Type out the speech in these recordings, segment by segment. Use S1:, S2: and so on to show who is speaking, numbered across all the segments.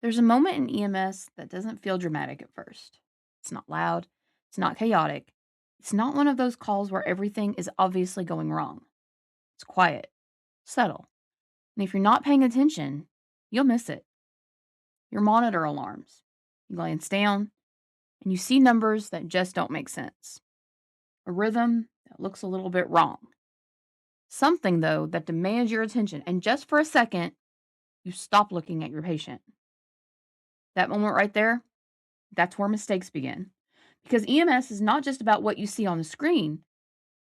S1: There's a moment in EMS that doesn't feel dramatic at first. It's not loud, it's not chaotic, it's not one of those calls where everything is obviously going wrong. It's quiet, subtle, and if you're not paying attention, you'll miss it. Your monitor alarms. You glance down, and you see numbers that just don't make sense. A rhythm that looks a little bit wrong. Something, though, that demands your attention, and just for a second, you stop looking at your patient. That moment right there, that's where mistakes begin. Because EMS is not just about what you see on the screen,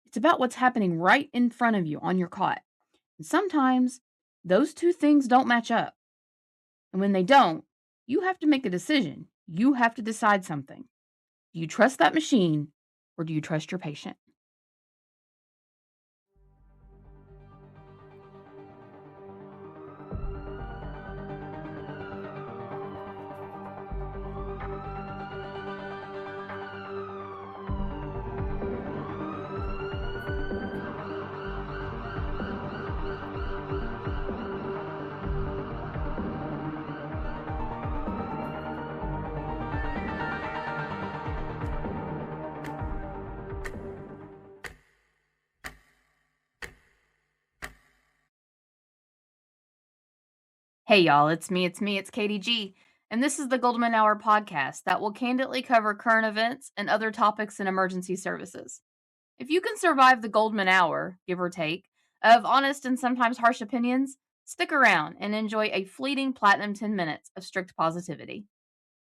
S1: it's about what's happening right in front of you on your cot. And sometimes those two things don't match up. And when they don't, you have to make a decision. You have to decide something. Do you trust that machine or do you trust your patient? Hey y'all, it's Katie G, and this is the Goldman Hour podcast that will candidly cover current events and other topics in emergency services. If you can survive the Goldman Hour, give or take, of honest and sometimes harsh opinions, stick around and enjoy a fleeting platinum 10 minutes of strict positivity.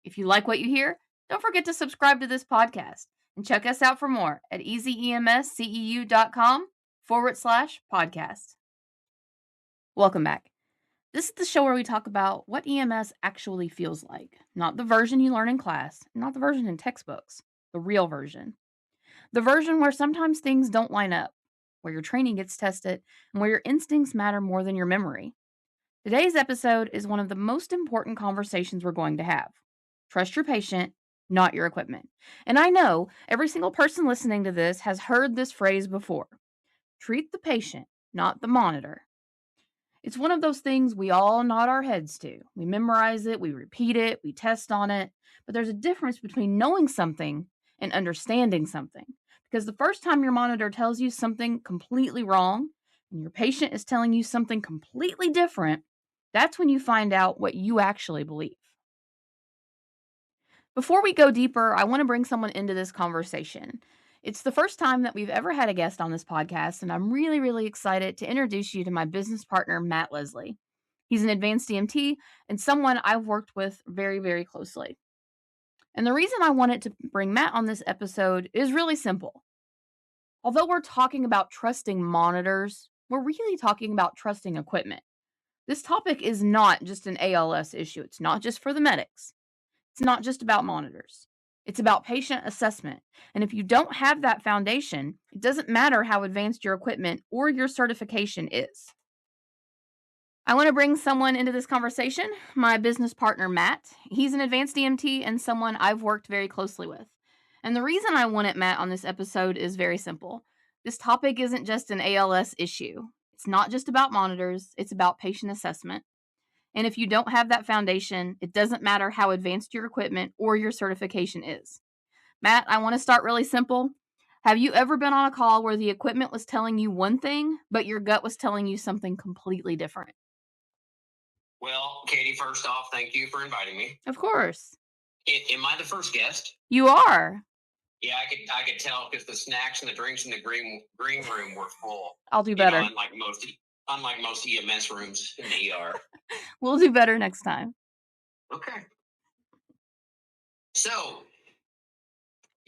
S1: If you like what you hear, don't forget to subscribe to this podcast and check us out for more at easyemsceu.com/podcast. Welcome back. This is the show where we talk about what EMS actually feels like. Not the version you learn in class, not the version in textbooks, the real version. The version where sometimes things don't line up, where your training gets tested, and where your instincts matter more than your memory. Today's episode is one of the most important conversations we're going to have. Trust your patient, not your equipment. And I know every single person listening to this has heard this phrase before. Treat the patient, not the monitor. It's one of those things we all nod our heads to. We memorize it, we repeat it, we test on it. But there's a difference between knowing something and understanding something. Because the first time your monitor tells you something completely wrong and your patient is telling you something completely different, that's when you find out what you actually believe. Before we go deeper, I want to bring someone into this conversation. It's the first time that we've ever had a guest on this podcast, and I'm really, really excited to introduce you to my business partner, Matt Leslie. He's an advanced EMT and someone I've worked with very, very closely. And the reason I wanted to bring Matt on this episode is really simple. Although we're talking about trusting monitors, we're really talking about trusting equipment. This topic is not just an ALS issue. It's not just for the medics. It's not just about monitors. It's about patient assessment. And if you don't have that foundation, it doesn't matter how advanced your equipment or your certification is. I want to bring someone into this conversation, my business partner, Matt. He's an advanced EMT and someone I've worked very closely with. And the reason I wanted Matt on this episode is very simple. This topic isn't just an ALS issue. It's not just about monitors, it's about patient assessment. And if you don't have that foundation, it doesn't matter how advanced your equipment or your certification is. Matt, I want to start really simple. Have you ever been on a call where the equipment was telling you one thing, but your gut was telling you something completely different?
S2: Well, Katie, first off, thank you for inviting me.
S1: Of course.
S2: Am I the first guest?
S1: You are.
S2: Yeah, I could tell because the snacks and the drinks in the green room were full.
S1: I'll do better.
S2: Unlike most EMS rooms in the ER.
S1: We'll do better next time.
S2: Okay. So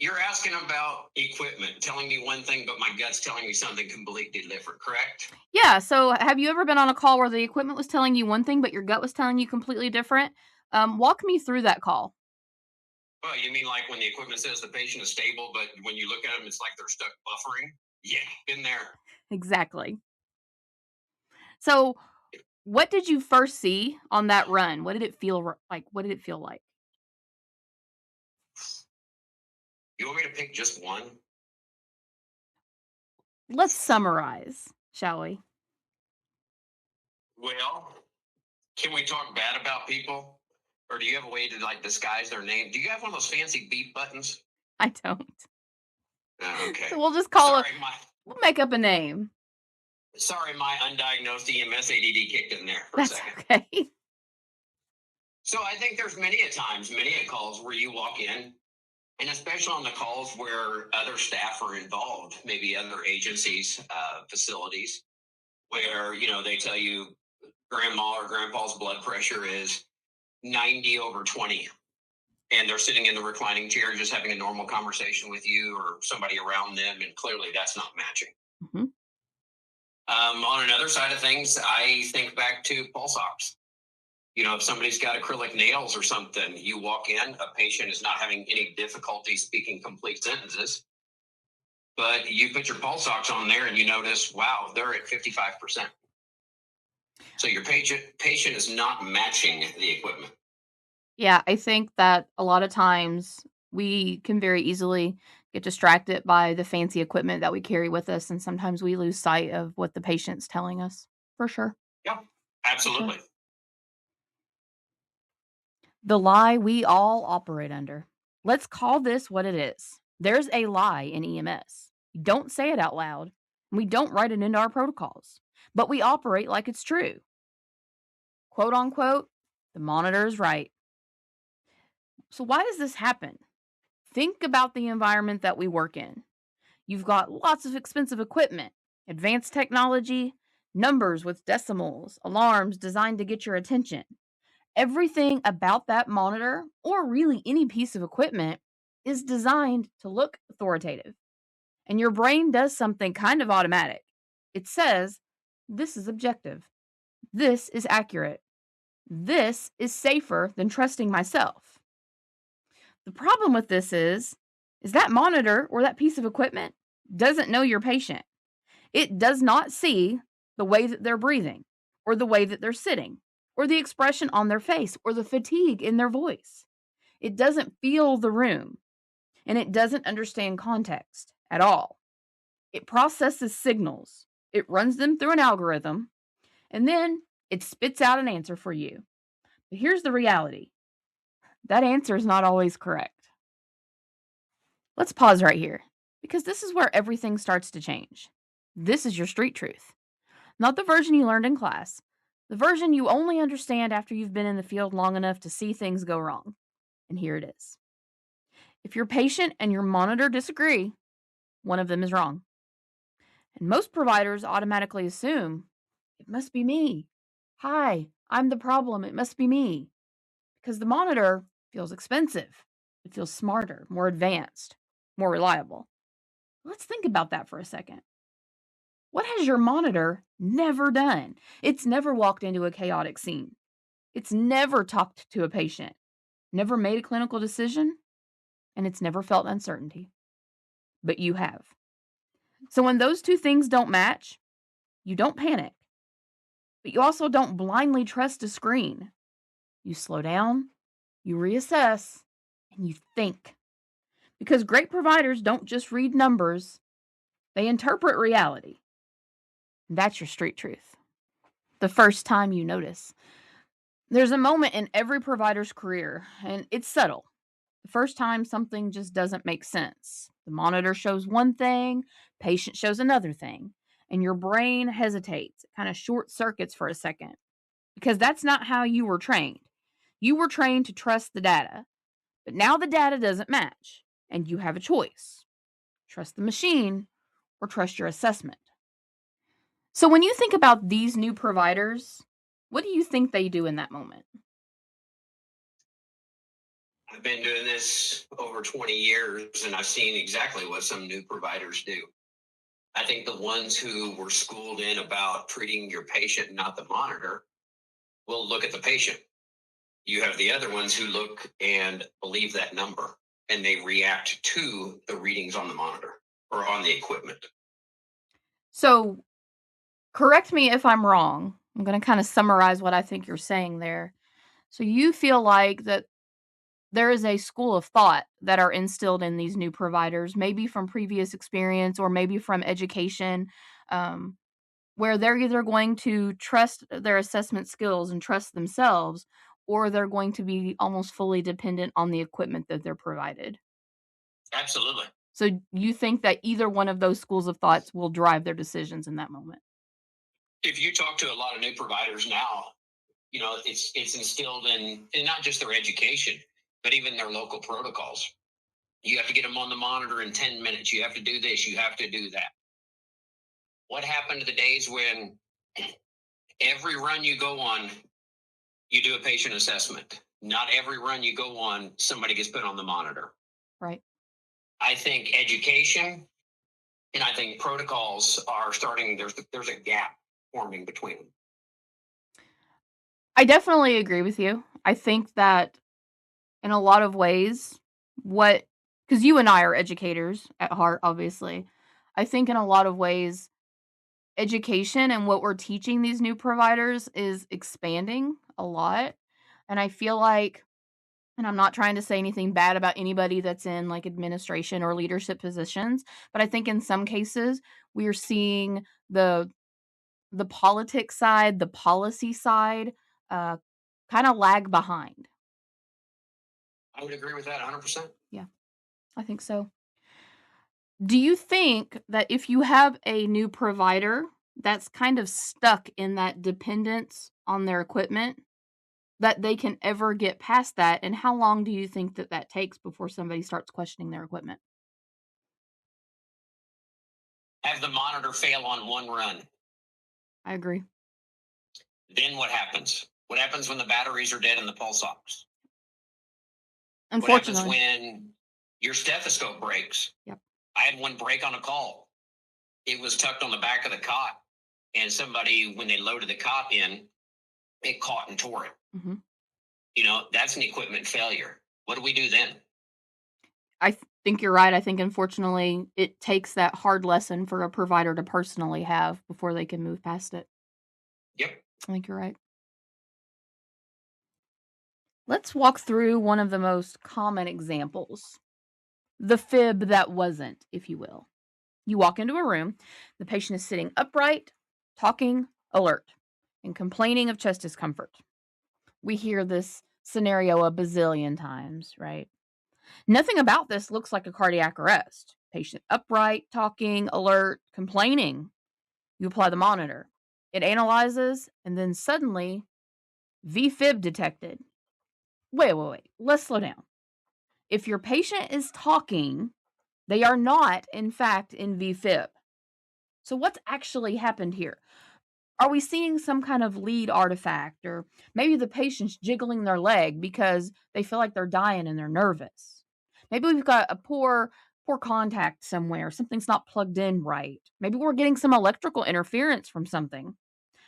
S2: you're asking about equipment, telling me one thing, but my gut's telling me something completely different, correct?
S1: Yeah. So have you ever been on a call where the equipment was telling you one thing, but your gut was telling you completely different? Walk me through that call.
S2: Well, you mean like when the equipment says the patient is stable, but when you look at them, it's like they're stuck buffering? Yeah, been there.
S1: Exactly. So what did you first see on that run? What did it feel like? What did it feel like?
S2: You want me to pick just one?
S1: Let's summarize, shall we?
S2: Well, can we talk bad about people? Or do you have a way to like disguise their name? Do you have one of those fancy beep buttons?
S1: I don't.
S2: Okay.
S1: So we'll just call it,
S2: Sorry, my
S1: we'll make up a name.
S2: my undiagnosed EMS ADD kicked in there for a
S1: That's
S2: second.
S1: okay.
S2: So I think there's many a calls where you walk in, and especially on the calls where other staff are involved, maybe other agencies, facilities, where they tell you grandma or grandpa's blood pressure is 90/20, and they're sitting in the reclining chair just having a normal conversation with you or somebody around them, and clearly that's not matching.
S1: Mm-hmm.
S2: On another side of things, I think back to pulse ox. If somebody's got acrylic nails or something, you walk in, a patient is not having any difficulty speaking complete sentences, but you put your pulse ox on there and you notice, wow, they're at 55%. So your patient is not matching the equipment.
S1: Yeah, I think that a lot of times we can very easily get distracted by the fancy equipment that we carry with us, and sometimes we lose sight of what the patient's telling us. For sure.
S2: Yeah,
S1: For
S2: absolutely.
S1: sure. The lie we all operate under. Let's call this what it is. There's a lie in EMS. We don't say it out loud, and we don't write it into our protocols, but we operate like it's true. Quote unquote, the monitor is right. So, why does this happen? Think about the environment that we work in. You've got lots of expensive equipment, advanced technology, numbers with decimals, alarms designed to get your attention. Everything about that monitor, or really any piece of equipment, is designed to look authoritative. And your brain does something kind of automatic. It says, this is objective. This is accurate. This is safer than trusting myself. The problem with this is that monitor or that piece of equipment doesn't know your patient. It does not see the way that they're breathing, or the way that they're sitting, or the expression on their face, or the fatigue in their voice. It doesn't feel the room, and it doesn't understand context at all. It processes signals, it runs them through an algorithm, and then it spits out an answer for you. But here's the reality: that answer is not always correct. Let's pause right here, because this is where everything starts to change. This is your street truth. Not the version you learned in class, the version you only understand after you've been in the field long enough to see things go wrong. And here it is. If your patient and your monitor disagree, one of them is wrong. And most providers automatically assume, it must be me. Hi, I'm the problem. It must be me. Because the monitor feels expensive. It feels smarter, more advanced, more reliable. Let's think about that for a second. What has your monitor never done? It's never walked into a chaotic scene. It's never talked to a patient, never made a clinical decision, and it's never felt uncertainty. But you have. So when those two things don't match, you don't panic, but you also don't blindly trust a screen. You slow down, you reassess, and you think. Because great providers don't just read numbers, they interpret reality. That's your street truth. The first time you notice. There's a moment in every provider's career, and it's subtle. The first time something just doesn't make sense. The monitor shows one thing, patient shows another thing, and your brain hesitates. It kind of short circuits for a second, because that's not how you were trained. You were trained to trust the data, but now the data doesn't match, and you have a choice: trust the machine or trust your assessment. So when you think about these new providers, what do you think they do in that moment?
S2: I've been doing this over 20 years, and I've seen exactly what some new providers do. I think the ones who were schooled in about treating your patient, not the monitor, will look at the patient. You have the other ones who look and believe that number, and they react to the readings on the monitor or on the equipment.
S1: So correct me if I'm wrong. I'm going to kind of summarize what I think you're saying there. So you feel like that there is a school of thought that are instilled in these new providers, maybe from previous experience or maybe from education, where they're either going to trust their assessment skills and trust themselves, or they're going to be almost fully dependent on the equipment that they're provided.
S2: Absolutely.
S1: So you think that either one of those schools of thoughts will drive their decisions in that moment?
S2: If you talk to a lot of new providers now, it's instilled in not just their education, but even their local protocols. You have to get them on the monitor in 10 minutes. You have to do this. You have to do that. What happened to the days when every run you go on, you do a patient assessment? Not every run you go on, somebody gets put on the monitor.
S1: Right.
S2: I think education and I think protocols are starting. There's a gap forming between them.
S1: I definitely agree with you. I think that in a lot of ways, because you and I are educators at heart, obviously, I think in a lot of ways, education and what we're teaching these new providers is expanding a lot. And I feel like, and I'm not trying to say anything bad about anybody that's in like administration or leadership positions, but I think in some cases we're seeing the politics side, the policy side, uh, kind of lag behind.
S2: I would agree with that 100%.
S1: Yeah, I think so. Do you think that if you have a new provider that's kind of stuck in that dependence on their equipment, that they can ever get past that? And how long do you think that that takes before somebody starts questioning their equipment?
S2: Have the monitor fail on one run.
S1: I agree.
S2: Then what happens? What happens when the batteries are dead in the pulse ox? What happens
S1: Unfortunately.
S2: when your stethoscope breaks?
S1: Yep.
S2: I had one break on a call. It was tucked on the back of the cot, and somebody, when they loaded the cot in, it caught and tore it.
S1: Mm-hmm.
S2: That's an equipment failure. What do we do then?
S1: I think you're right. I think, unfortunately, it takes that hard lesson for a provider to personally have before they can move past it.
S2: Yep.
S1: I think you're right. Let's walk through one of the most common examples, the fib that wasn't, if you will. You walk into a room, the patient is sitting upright, talking, alert, and complaining of chest discomfort. We hear this scenario a bazillion times, right? Nothing about this looks like a cardiac arrest. Patient upright, talking, alert, complaining. You apply the monitor. It analyzes, and then suddenly, VFib detected. Wait. Let's slow down. If your patient is talking, they are not, in fact, in VFib. So, what's actually happened here? Are we seeing some kind of lead artifact, or maybe the patient's jiggling their leg because they feel like they're dying and they're nervous? Maybe we've got a poor contact somewhere. Something's not plugged in right. Maybe we're getting some electrical interference from something.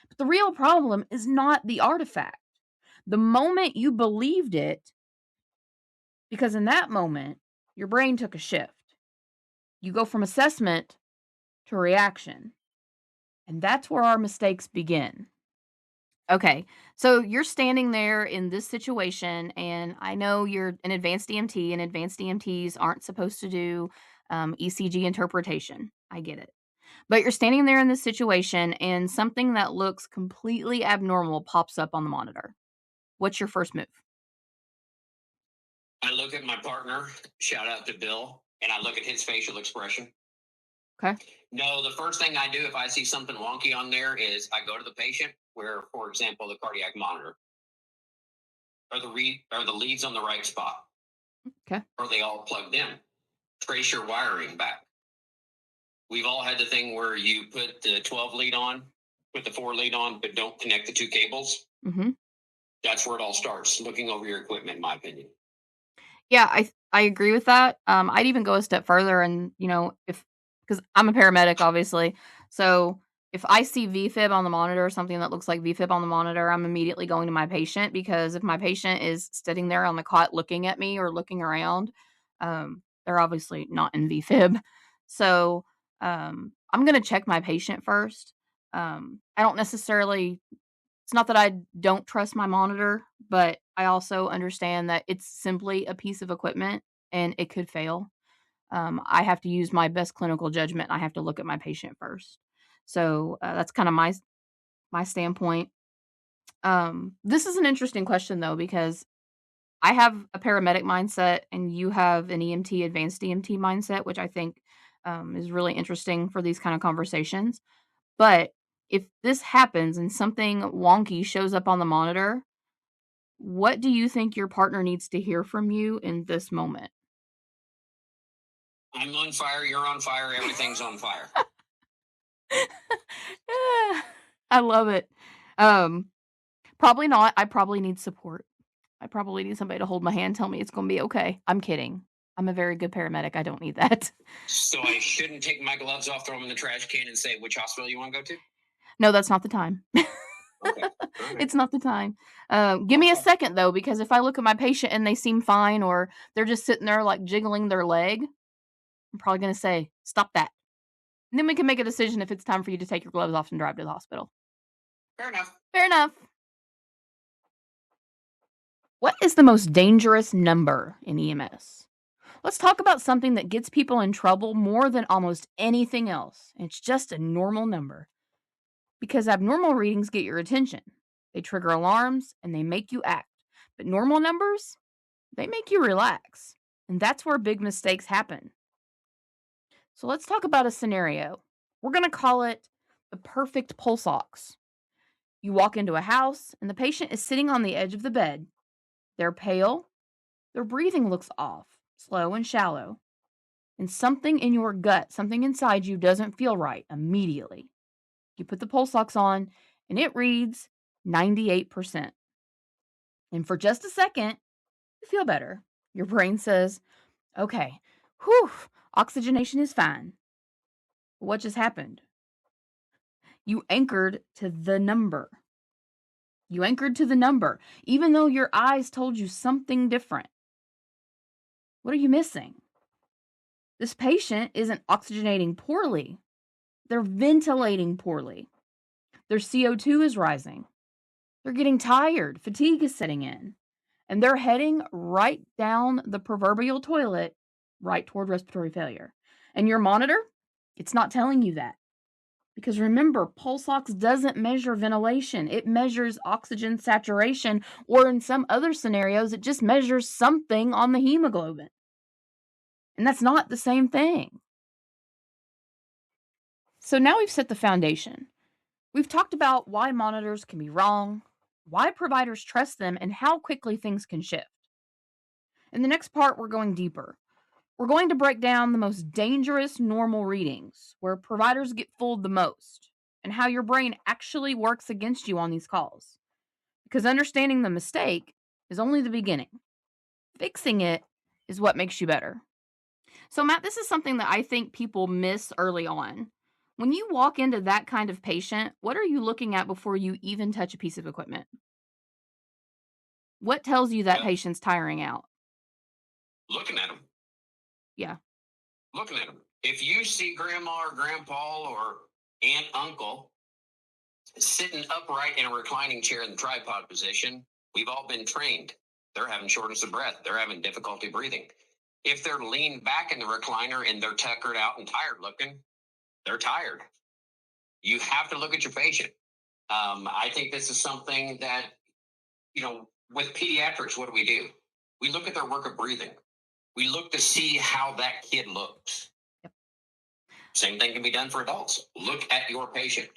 S1: But the real problem is not the artifact. The moment you believed it, because in that moment, your brain took a shift. You go from assessment to reaction. And that's where our mistakes begin. Okay, so you're standing there in this situation, and I know you're an advanced EMT, and advanced EMTs aren't supposed to do ECG interpretation. I get it. But you're standing there in this situation, and something that looks completely abnormal pops up on the monitor. What's your first move?
S2: I look at my partner, shout out to Bill, and I look at his facial expression.
S1: Okay.
S2: No, the first thing I do if I see something wonky on there is I go to the patient where, for example, the cardiac monitor. Are the leads on the right spot?
S1: Okay.
S2: Are they all plugged in? Trace your wiring back. We've all had the thing where you put the 12 lead on, put the 4 lead on, but don't connect the 2 cables.
S1: Mm-hmm.
S2: That's where it all starts, looking over your equipment, in my opinion.
S1: Yeah, I agree with that. I'd even go a step further, and because I'm a paramedic, obviously, so if I see VFib on the monitor, something that looks like VFib on the monitor, I'm immediately going to my patient, because if my patient is sitting there on the cot looking at me or looking around, they're obviously not in VFib. So I'm going to check my patient first. I don't necessarily. It's not that I don't trust my monitor, but I also understand that it's simply a piece of equipment and it could fail. I have to use my best clinical judgment. I have to look at my patient first. So that's kind of my standpoint. This is an interesting question though, because I have a paramedic mindset and you have an EMT, advanced EMT mindset, which I think is really interesting for these kind of conversations. But if this happens and something wonky shows up on the monitor, what do you think your partner needs to hear from you in this moment?
S2: I'm on fire. You're on fire. Everything's on fire.
S1: I love it. Um, Probably not. I probably need support. I probably need somebody to hold my hand, tell me it's gonna be okay. I'm kidding. I'm a very good paramedic. I don't need that.
S2: So I shouldn't take my gloves off, throw them in the trash can, and say which hospital you want to go to.
S1: No, that's not the time.
S2: Okay. All right.
S1: It's not the time. Give me a
S2: Okay.
S1: second though, because if I look at my patient and they seem fine or they're just sitting there like jiggling their leg, I'm probably gonna say, "Stop that." And then we can make a decision if it's time for you to take your gloves off and drive to the hospital.
S2: Fair enough.
S1: Fair enough. What is the most dangerous number in EMS? Let's talk about something that gets people in trouble more than almost anything else. It's just a normal number. Because abnormal readings get your attention. They trigger alarms and they make you act. But normal numbers, they make you relax. And that's where big mistakes happen. So let's talk about a scenario. We're going to call it the perfect pulse ox. You walk into a house and the patient is sitting on the edge of the bed. They're pale, their breathing looks off, slow and shallow. And something in your gut, something inside you doesn't feel right immediately. You put the pulse ox on and it reads 98%. And for just a second, you feel better. Your brain says, okay, whew, oxygenation is fine. But what just happened? You anchored to the number. You anchored to the number, even though your eyes told you something different. What are you missing? This patient isn't oxygenating poorly. They're ventilating poorly. Their CO2 is rising. They're getting tired. Fatigue is setting in. And they're heading right down the proverbial toilet, right toward respiratory failure. And your monitor, it's not telling you that. Because remember, pulse ox doesn't measure ventilation. It measures oxygen saturation, or in some other scenarios, it just measures something on the hemoglobin. And that's not the same thing. So now we've set the foundation. We've talked about why monitors can be wrong, why providers trust them, and how quickly things can shift. In the next part, we're going deeper. We're going to break down the most dangerous normal readings, where providers get fooled the most, and how your brain actually works against you on these calls. Because understanding the mistake is only the beginning. Fixing it is what makes you better. So, Matt, this is something that I think people miss early on. When you walk into that kind of patient, what are you looking at before you even touch a piece of equipment? What tells you that
S2: Well,
S1: patient's tiring out?
S2: looking at them,
S1: Yeah.
S2: looking at them. If you see grandma or grandpa or aunt, uncle sitting upright in a reclining chair in the tripod position, we've all been trained. They're having shortness of breath. They're having difficulty breathing. If they're leaned back in the recliner and they're tuckered out and tired looking, they're tired. You have to look at your patient. I think this is something that, with pediatrics, what do? We look at their work of breathing. We look to see how that kid looks.
S1: Yep.
S2: Same thing can be done for adults. Look at your patient.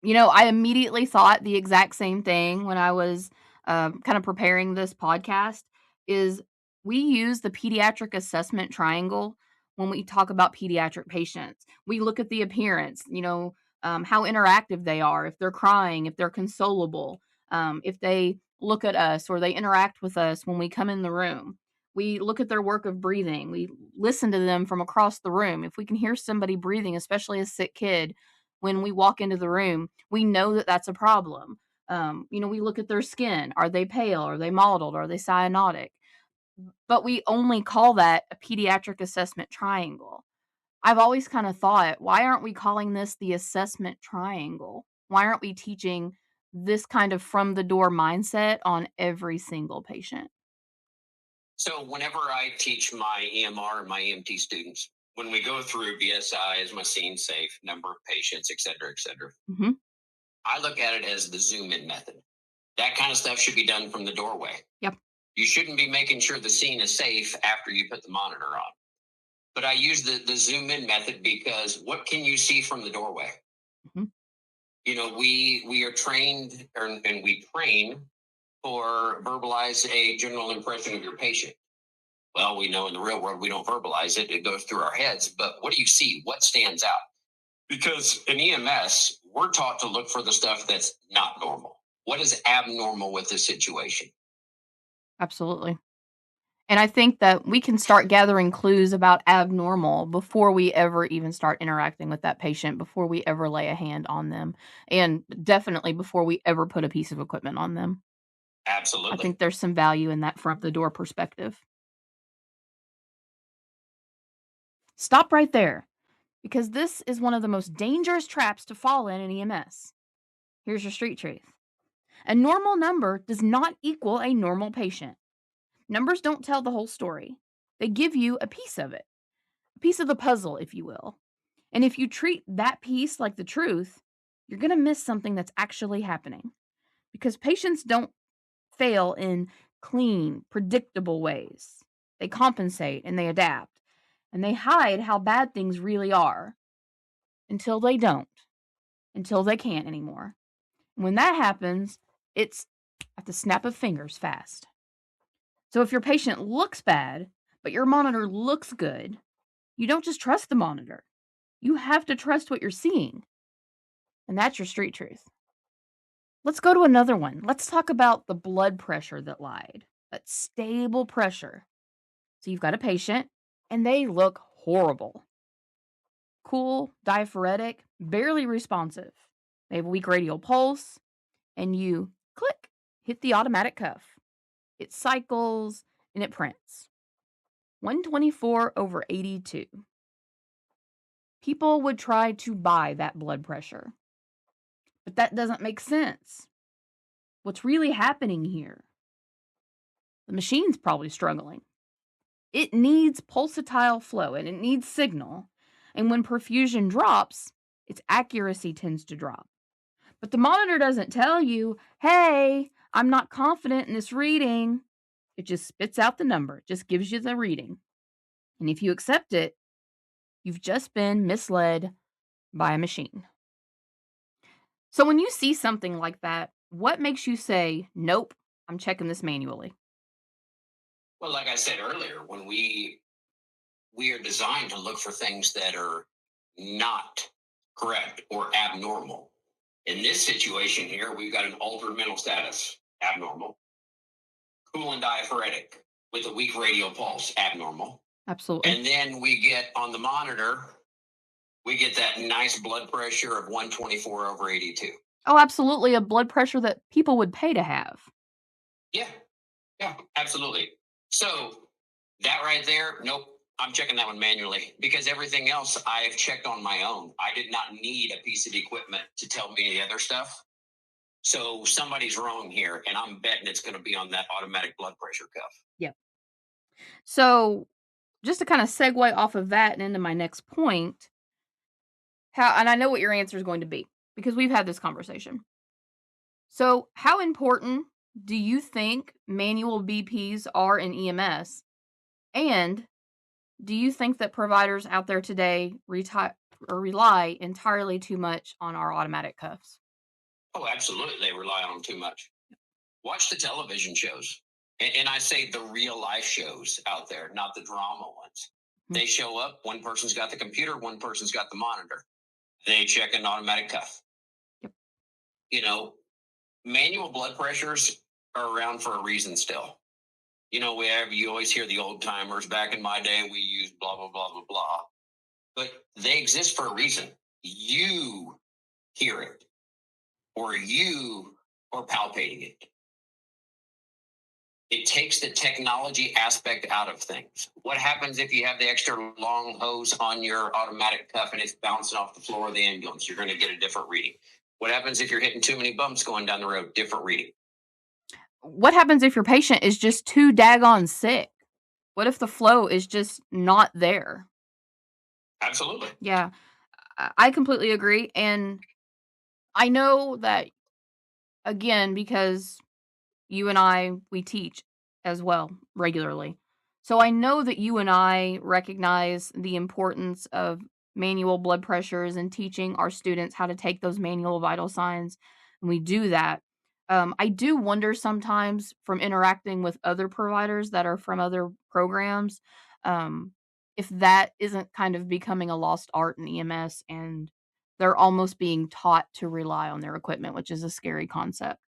S1: I immediately thought the exact same thing when I was kind of preparing this podcast. Is we use the pediatric assessment triangle when we talk about pediatric patients. We look at the appearance, how interactive they are, if they're crying, if they're consolable, if they look at us or they interact with us when we come in the room. We look at their work of breathing. We listen to them from across the room. If we can hear somebody breathing, especially a sick kid, when we walk into the room, we know that that's a problem. We look at their skin. Are they pale? Are they mottled? Are they cyanotic? But we only call that a pediatric assessment triangle. I've always kind of thought, why aren't we calling this the assessment triangle? Why aren't we teaching this kind of from the door mindset on every single patient?
S2: So whenever I teach my EMR and my EMT students, when we go through BSI as my scene safe, number of patients, et cetera,
S1: Hmm.
S2: I look at it as the zoom in method. That kind of stuff should be done from the doorway.
S1: Yep.
S2: You shouldn't be making sure the scene is safe after you put the monitor on. But I use the zoom in method because what can you see from the doorway?
S1: Mm-hmm.
S2: We are trained and we train for verbalize a general impression of your patient. Well, we know in the real world we don't verbalize it; it goes through our heads. But what do you see? What stands out? Because in EMS, we're taught to look for the stuff that's not normal. What is abnormal with this situation?
S1: Absolutely. And I think that we can start gathering clues about abnormal before we ever even start interacting with that patient, before we ever lay a hand on them, and definitely before we ever put a piece of equipment on them. I
S2: Absolutely.
S1: think there's some value in that from the door perspective. Stop right there, because this is one of the most dangerous traps to fall in EMS. Here's your street truth. A normal number does not equal a normal patient. Numbers don't tell the whole story. They give you a piece of it, a piece of the puzzle, if you will. And if you treat that piece like the truth, you're going to miss something that's actually happening. Because patients don't fail in clean, predictable ways. They compensate and they adapt. And they hide how bad things really are until they don't, until they can't anymore. When that happens, it's at the snap of fingers fast. So if your patient looks bad, but your monitor looks good, you don't just trust the monitor. You have to trust what you're seeing. And that's your street truth. Let's go to another one. Let's talk about the blood pressure that lied. That stable pressure. So you've got a patient and they look horrible. Cool, diaphoretic, barely responsive. They have a weak radial pulse, and you click, hit the automatic cuff. It cycles and it prints. 124/82. People would try to buy that blood pressure. But that doesn't make sense. What's really happening here? The machine's probably struggling. It needs pulsatile flow and it needs signal. And when perfusion drops, its accuracy tends to drop. But the monitor doesn't tell you, hey, I'm not confident in this reading. It just spits out the number, it just gives you the reading. And if you accept it, you've just been misled by a machine. So when you see something like that, what makes you say, nope, I'm checking this manually?
S2: Well, like I said earlier, when we are designed to look for things that are not correct or abnormal. In this situation here, we've got an altered mental status, abnormal, cool and diaphoretic with a weak radial pulse, abnormal.
S1: Absolutely.
S2: And then we get on the monitor, we get that nice blood pressure of 124/82.
S1: Oh, absolutely. A blood pressure that people would pay to have.
S2: Yeah, yeah, absolutely. So that right there, nope. I'm checking that one manually because everything else I've checked on my own. I did not need a piece of equipment to tell me the other stuff. So somebody's wrong here, and I'm betting it's going to be on that automatic blood pressure cuff.
S1: Yep. So just to kind of segue off of that and into my next point, and I know what your answer is going to be because we've had this conversation. So, how important do you think manual BPs are in EMS? And do you think that providers out there today rely entirely too much on our automatic cuffs?
S2: Oh, absolutely. They rely on them too much. Watch the television shows. And I say the real life shows out there, not the drama ones. They show up, one person's got the computer, one person's got the monitor. They check an automatic cuff.
S1: Yep.
S2: You know, manual blood pressures are around for a reason still. You always hear the old timers. Back in my day, we used blah, blah, blah, blah, blah. But they exist for a reason. You hear it, or you are palpating it. It takes the technology aspect out of things. What happens if you have the extra long hose on your automatic cuff and it's bouncing off the floor of the ambulance? You're going to get a different reading. What happens if you're hitting too many bumps going down the road? Different reading.
S1: What happens if your patient is just too daggone sick? What if the flow is just not there?
S2: Absolutely.
S1: Yeah, I completely agree. And I know that, again, because You and I, we teach as well regularly. So I know that you and I recognize the importance of manual blood pressures and teaching our students how to take those manual vital signs. And we do that. I do wonder sometimes from interacting with other providers that are from other programs, um, if that isn't kind of becoming a lost art in EMS and they're almost being taught to rely on their equipment, which is a scary concept.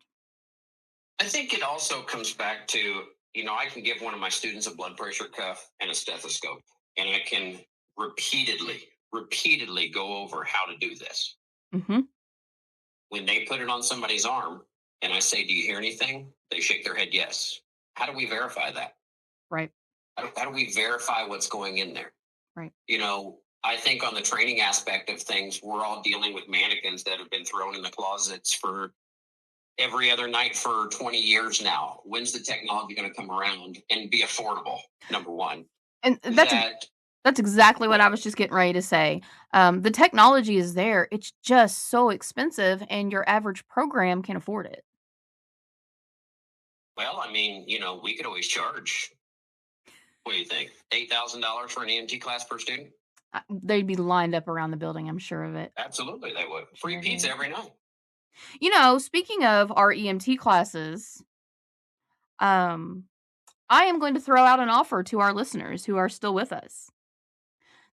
S2: I think it also comes back to, I can give one of my students a blood pressure cuff and a stethoscope, and I can repeatedly go over how to do this.
S1: Hmm.
S2: When they put it on somebody's arm and I say, "Do you hear anything?" They shake their head yes. How do we verify that?
S1: Right,
S2: How do we verify what's going in there?
S1: right.
S2: I think on the training aspect of things, we're all dealing with mannequins that have been thrown in the closets for every other night for 20 years now. When's the technology going to come around and be affordable? Number one,
S1: And
S2: that
S1: that's exactly what I
S2: well,
S1: was just getting ready to say. The technology is there. It's just so expensive, and your average program can afford it.
S2: I mean, we could always charge. What do you think? $8,000 for an EMT class per student?
S1: They'd be lined up around the building. I'm sure of it.
S2: Absolutely, they would. Free
S1: Sure of
S2: pizza
S1: it.
S2: every night.
S1: Speaking of our EMT classes, um, I am going to throw out an offer to our listeners who are still with us.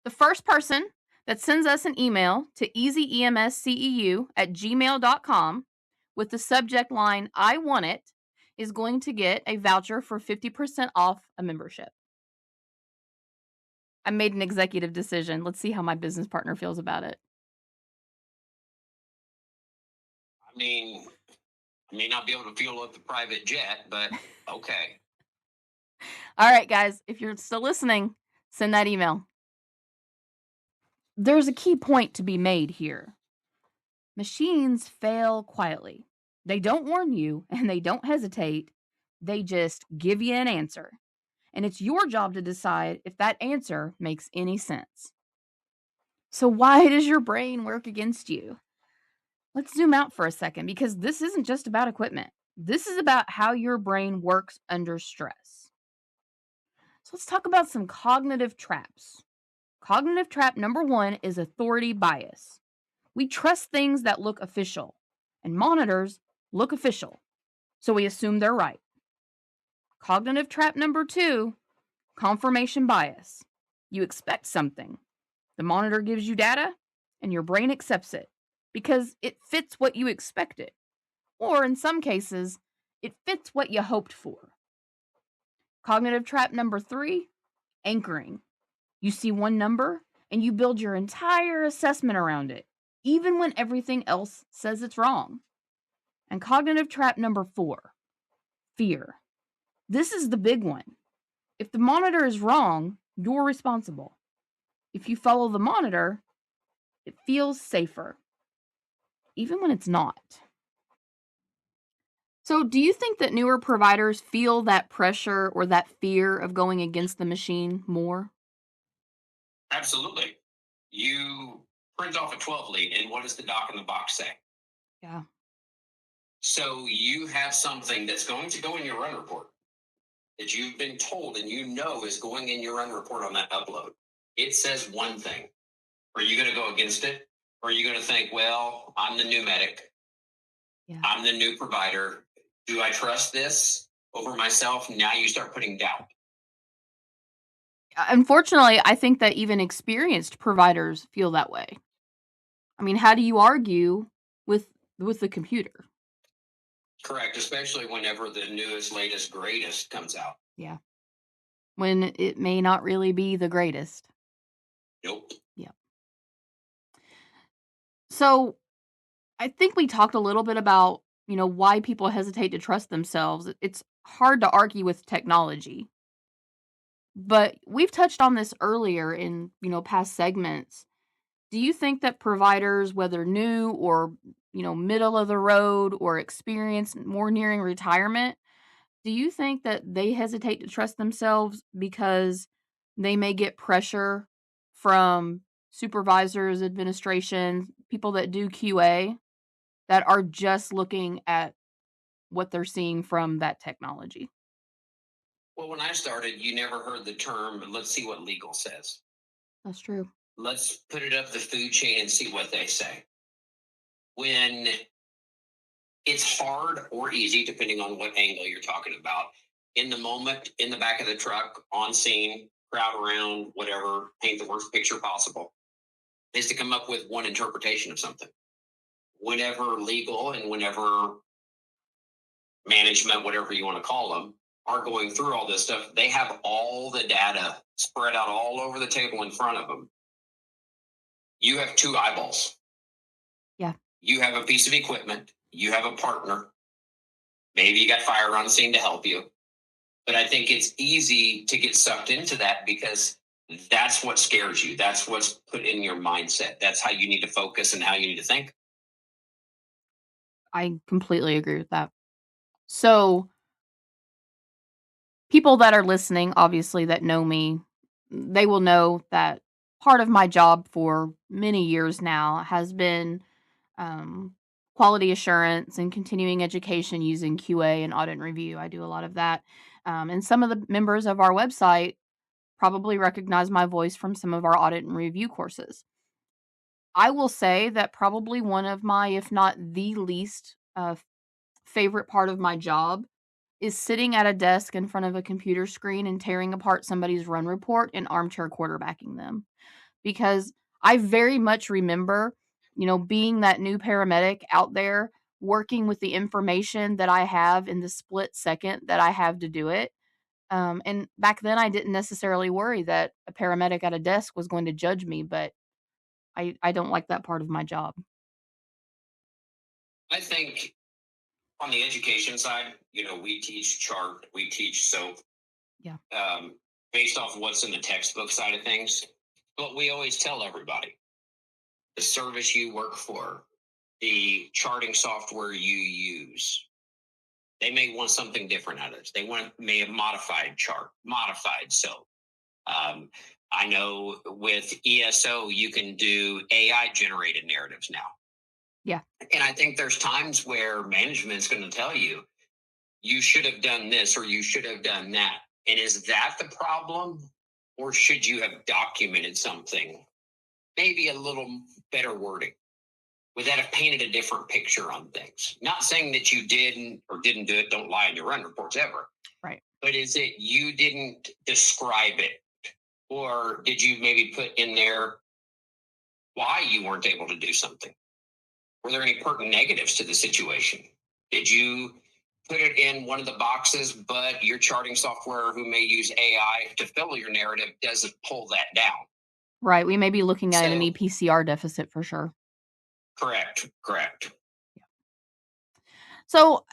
S1: The first person that sends us an email to easyemsceu@gmail.com with the subject line, I want it, is going to get a voucher for 50% off a membership. I made an executive decision. Let's see how my business partner feels about it.
S2: I mean, I may not be able to fuel up the private jet, but okay.
S1: All right, guys, if you're still listening, send that email. There's a key point to be made here. Machines fail quietly. They don't warn you and they don't hesitate. They just give you an answer. And it's your job to decide if that answer makes any sense. So, why does your brain work against you? Let's zoom out for a second because this isn't just about equipment. This is about how your brain works under stress. So, let's talk about some cognitive traps. Cognitive trap number one is authority bias. We trust things that look official, and monitors look official, so we assume they're right. Cognitive trap number two, confirmation bias. You expect something. The monitor gives you data, and your brain accepts it because it fits what you expected. Or in some cases, it fits what you hoped for. Cognitive trap number three, anchoring. You see one number and you build your entire assessment around it, even when everything else says it's wrong. And cognitive trap number four, fear. This is the big one. If the monitor is wrong, you're responsible. If you follow the monitor, it feels safer, even when it's not. So, do you think that newer providers feel that pressure or that fear of going against the machine more?
S2: Absolutely. You print off a 12 lead, and what does the doc in the box say?
S1: Yeah.
S2: So you have something that's going to go in your run report that you've been told and is going in your run report on that upload. It says one thing. Are you going to go against it? Or are you going to think, well, I'm the new medic,
S1: Yeah.
S2: I'm the new provider. Do I trust this over myself? Now you start putting doubt.
S1: Unfortunately, I think that even experienced providers feel that way. I mean, how do you argue with the computer?
S2: Correct, especially whenever the newest, latest, greatest comes out.
S1: Yeah. When it may not really be the greatest.
S2: Nope.
S1: Yeah. So, I think we talked a little bit about, why people hesitate to trust themselves. It's hard to argue with technology. But we've touched on this earlier in, past segments. Do you think that providers, whether new or, middle of the road or experienced, more nearing retirement, do you think that they hesitate to trust themselves because they may get pressure from supervisors, administration, people that do QA that are just looking at what they're seeing from that technology.
S2: Well, when I started, you never heard the term, let's see what legal says.
S1: That's true.
S2: Let's put it up the food chain and see what they say. When it's hard or easy, depending on what angle you're talking about, in the moment, in the back of the truck, on scene, crowd around, whatever, paint the worst picture possible, is to come up with one interpretation of something. Whenever legal and whenever management, whatever you want to call them, are going through all this stuff, they have all the data spread out all over the table in front of them. You have two eyeballs.
S1: Yeah.
S2: You have a piece of equipment. You have a partner. Maybe you got fire on the scene to help you. But I think it's easy to get sucked into that because that's what scares you. That's what's put in your mindset. That's how you need to focus and how you need to think.
S1: I completely agree with that. So, people that are listening, obviously, that know me, they will know that part of my job for many years now has been um, quality assurance and continuing education using QA and audit and review. I do a lot of that. And some of the members of our website probably recognize my voice from some of our audit and review courses. I will say that probably one of my, if not the least favorite part of my job is sitting at a desk in front of a computer screen and tearing apart somebody's run report and armchair quarterbacking them. Because I very much remember, being that new paramedic out there working with the information that I have in the split second that I have to do it. And back then, I didn't necessarily worry that a paramedic at a desk was going to judge me, but I don't like that part of my job.
S2: I think on the education side, we teach chart, we teach SOAP,
S1: Yeah.
S2: based off what's in the textbook side of things. But we always tell everybody the service you work for, the charting software you use, they may want something different out of it. May have modified chart, modified SOAP. Um, I know with ESO, you can do AI generated narratives now.
S1: Yeah.
S2: And I think there's times where management's going to tell you, you should have done this or you should have done that. And is that the problem? Or should you have documented something? Maybe a little better wording. Would that have painted a different picture on things? Not saying that you didn't or didn't do it, don't lie in your run reports ever.
S1: Right.
S2: But is it you didn't describe it? Or did you maybe put in there why you weren't able to do something? Were there any pertinent negatives to the situation? Did you put it in one of the boxes, but your charting software, who may use AI to fill your narrative, doesn't pull that down?
S1: Right. We may be looking at an
S2: So,
S1: EPCR deficit for sure.
S2: correct.
S1: So,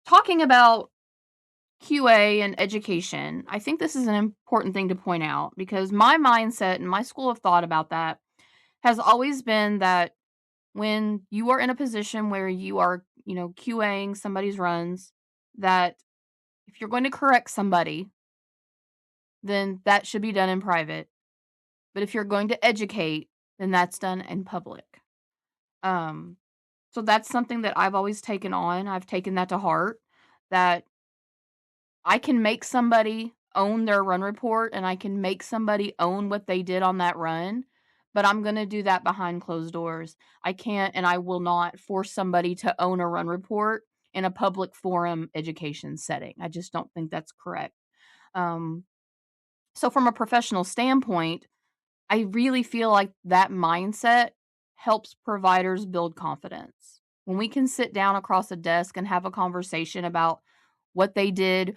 S1: talking about QA and education, I think this is an important thing to point out because my mindset and my school of thought about that has always been that when you are in a position where you are, QAing somebody's runs, that if you're going to correct somebody, then that should be done in private. But if you're going to educate, then that's done in public. Um, so that's something that I've always taken on. I've taken that to heart that I can make somebody own their run report and I can make somebody own what they did on that run, but I'm going to do that behind closed doors. I can't and I will not force somebody to own a run report in a public forum education setting. I just don't think that's correct. Um, so, from a professional standpoint, I really feel like that mindset helps providers build confidence. When we can sit down across a desk and have a conversation about what they did,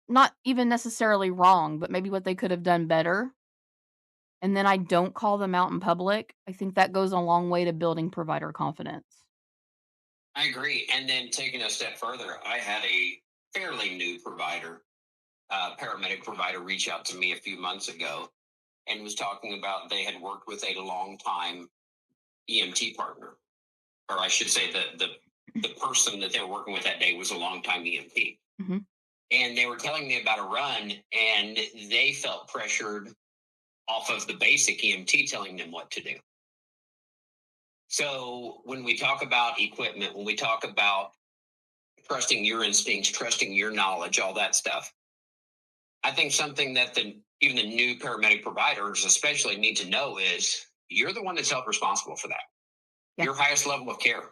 S1: not even necessarily wrong, but maybe what they could have done better, and then I don't call them out in public, I think that goes a long way to building provider confidence.
S2: I agree. And then taking a step further, I had a fairly new provider, paramedic provider, reach out to me a few months ago and was talking about they had worked with a long time EMT partner, or I should say the person that they were working with that day was a longtime EMT.
S1: Mhm.
S2: And they were telling me about a run, and they felt pressured off of the basic EMT telling them what to do. So when we talk about equipment, when we talk about trusting your instincts, trusting your knowledge, all that stuff. I think something that even the new paramedic providers especially need to know is you're the one that's held responsible for that.
S1: Yeah.
S2: Your highest level of care.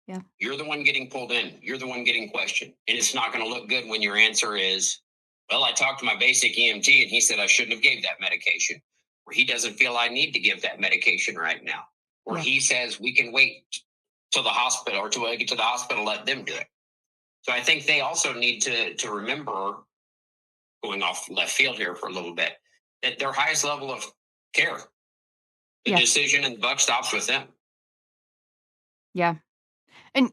S1: Yeah.
S2: You're the one getting pulled in. You're the one getting questioned. And it's not going to look good when your answer is, well, I talked to my basic EMT and he said I shouldn't have gave that medication. Or he doesn't feel I need to give that medication right now. Or
S1: Yeah.
S2: he says we can wait till the hospital or till I get to the hospital, let them do it. So I think they also need to remember, going off left field here for a little bit, that their highest level of care, the
S1: Yeah.
S2: decision and the buck stops with them.
S1: Yeah. And,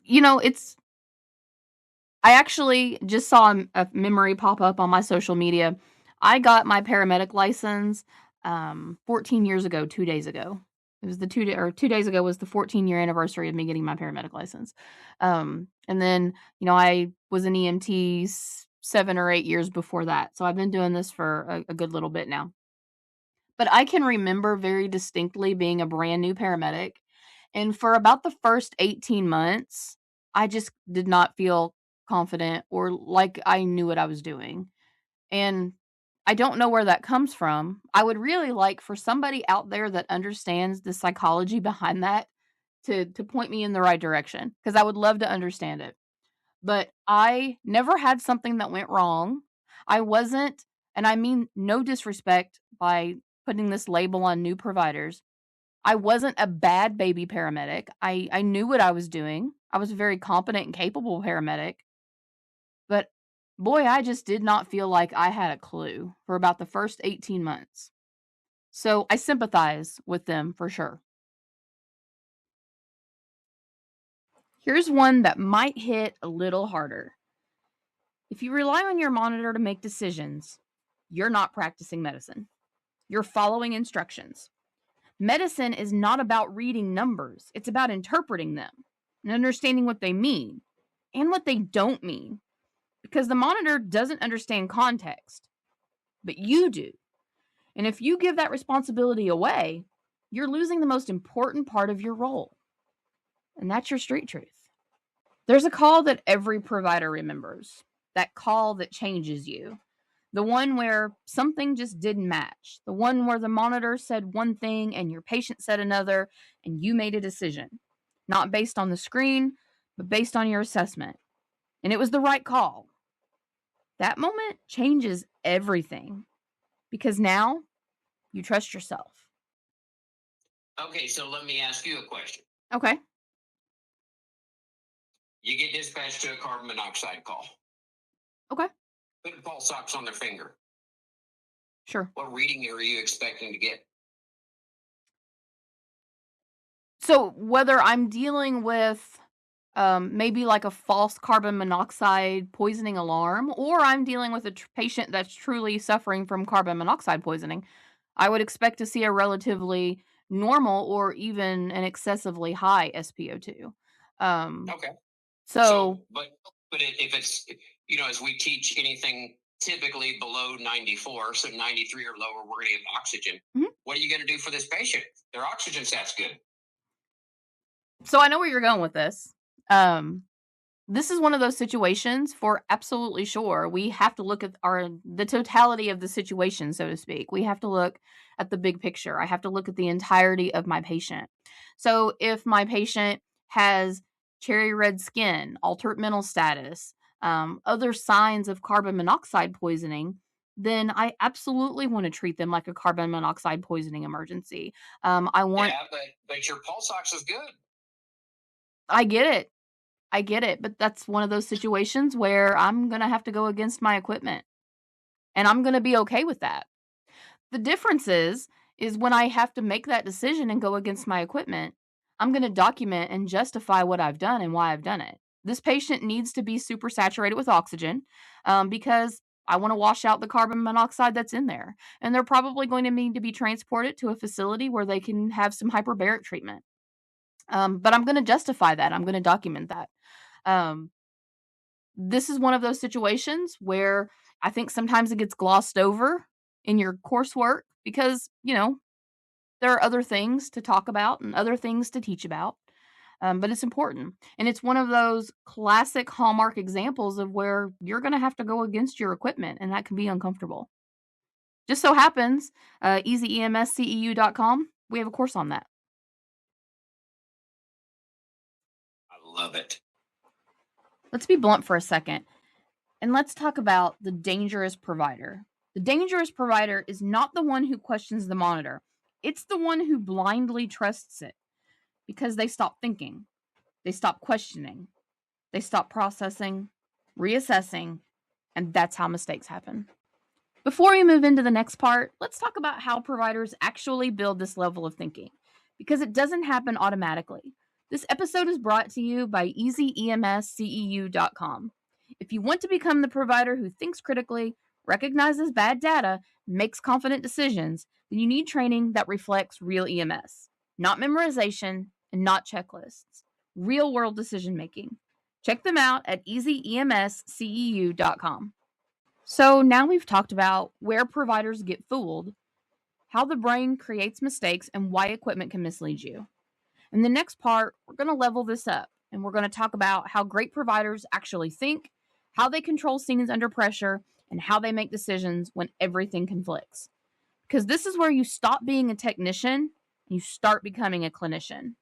S1: I actually just saw a memory pop up on my social media. I got my paramedic license 14 years ago, 2 days ago. It was the 2 days ago was the 14-year anniversary of me getting my paramedic license. And then, I was an EMT 7 or 8 years before that. So I've been doing this for a good little bit now. But I can remember very distinctly being a brand new paramedic. And for about the first 18 months, I just did not feel confident or like I knew what I was doing. And I don't know where that comes from. I would really like for somebody out there that understands the psychology behind that to point me in the right direction, because I would love to understand it. But I never had something that went wrong. I wasn't, and I mean no disrespect by putting this label on new providers. I wasn't a bad baby paramedic. I knew what I was doing. I was a very competent and capable paramedic. But boy, I just did not feel like I had a clue for about the first 18 months. So I sympathize with them for sure. Here's one that might hit a little harder. If you rely on your monitor to make decisions, you're not practicing medicine. You're following instructions. Medicine is not about reading numbers, it's about interpreting them and understanding what they mean and what they don't mean. Because the monitor doesn't understand context, but you do. And if you give that responsibility away, you're losing the most important part of your role. And that's your street truth. There's a call that every provider remembers, that call that changes you. The one where something just didn't match. The one where the monitor said one thing and your patient said another, and you made a decision. Not based on the screen, but based on your assessment. And it was the right call. That moment changes everything because now you trust yourself.
S2: Okay, so let me ask you a question.
S1: Okay.
S2: You get dispatched to a carbon monoxide call.
S1: Okay.
S2: Put pulse ox on their finger.
S1: Sure.
S2: What reading are you expecting to get?
S1: So whether I'm dealing with maybe like a false carbon monoxide poisoning alarm, or I'm dealing with a patient that's truly suffering from carbon monoxide poisoning, I would expect to see a relatively normal or even an excessively high SpO2.
S2: Okay.
S1: So,
S2: But if it's, as we teach anything typically below 94, so 93 or lower, we're going to give oxygen.
S1: Mhm.
S2: What are you going to do for this patient? Their oxygen stat's good.
S1: so I know where you're going with this. This is one of those situations for absolutely sure. We have to look at the totality of the situation, so to speak. We have to look at the big picture. I have to look at the entirety of my patient. So if my patient has cherry red skin, altered mental status, other signs of carbon monoxide poisoning, then I absolutely want to treat them like a carbon monoxide poisoning emergency. I want.
S2: Yeah, but your pulse ox is good.
S1: I get it. I get it, but that's one of those situations where I'm going to have to go against my equipment, and I'm going to be okay with that. The difference is when I have to make that decision and go against my equipment, I'm going to document and justify what I've done and why I've done it. This patient needs to be super saturated with oxygen because I want to wash out the carbon monoxide that's in there. And they're probably going to need to be transported to a facility where they can have some hyperbaric treatment. But I'm going to justify that. I'm going to document that. Um, this is one of those situations where I think sometimes it gets glossed over in your coursework because, there are other things to talk about and other things to teach about. but it's important. And it's one of those classic hallmark examples of where you're going to have to go against your equipment, and that can be uncomfortable. Just so happens, easyemsceu.com, we have a course on that.
S2: I love it.
S1: Let's be blunt for a second, and let's talk about the dangerous provider. The dangerous provider is not the one who questions the monitor. It's the one who blindly trusts it because they stop thinking, they stop questioning, they stop processing, reassessing, and that's how mistakes happen. Before we move into the next part, let's talk about how providers actually build this level of thinking, because it doesn't happen automatically. This episode is brought to you by easyemsceu.com. If you want to become the provider who thinks critically, recognizes bad data, makes confident decisions, then you need training that reflects real EMS, not memorization and not checklists, real world decision making. Check them out at easyemsceu.com. So now we've talked about where providers get fooled, how the brain creates mistakes, and why equipment can mislead you. In the next part, we're going to level this up and we're going to talk about how great providers actually think, how they control scenes under pressure, and how they make decisions when everything conflicts. Because this is where you stop being a technician and you start becoming a clinician.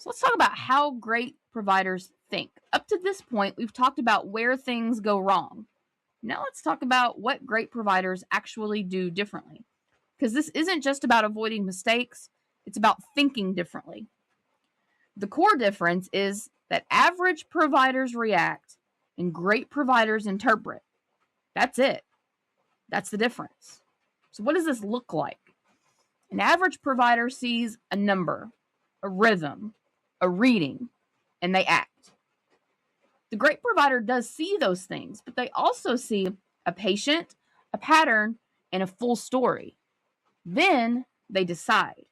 S1: So let's talk about how great providers think. Up to this point, we've talked about where things go wrong. Now let's talk about what great providers actually do differently. Because this isn't just about avoiding mistakes, it's about thinking differently. The core difference is that average providers react and great providers interpret. That's it. That's the difference. So, what does this look like? An average provider sees a number, a rhythm, a reading, and they act. The great provider does see those things, but they also see a patient, a pattern, and a full story. Then they decide.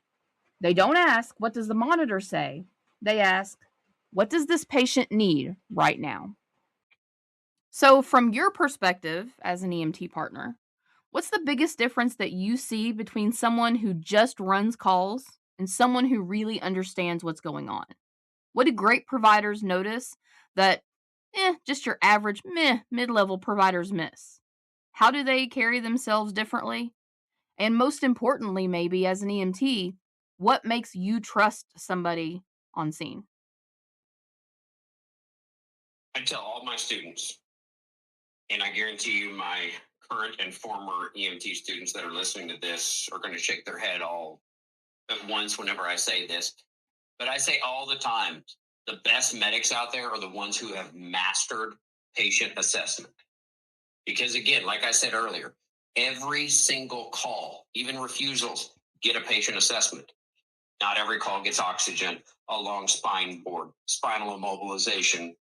S1: They don't ask, what does the monitor say? They ask, what does this patient need right now? So, from your perspective as an EMT partner, what's the biggest difference that you see between someone who just runs calls and someone who really understands what's going on? What do great providers notice that just your average mid-level providers miss? How do they carry themselves differently? And most importantly, maybe as an EMT, what makes you trust somebody on scene?
S2: I tell all my students, and I guarantee you my current and former EMT students that are listening to this are going to shake their head all at once whenever I say this. But I say all the time, the best medics out there are the ones who have mastered patient assessment. Because again, like I said earlier, every single call, even refusals, get a patient assessment. Not every call gets oxygen, a long spine board, spinal immobilization,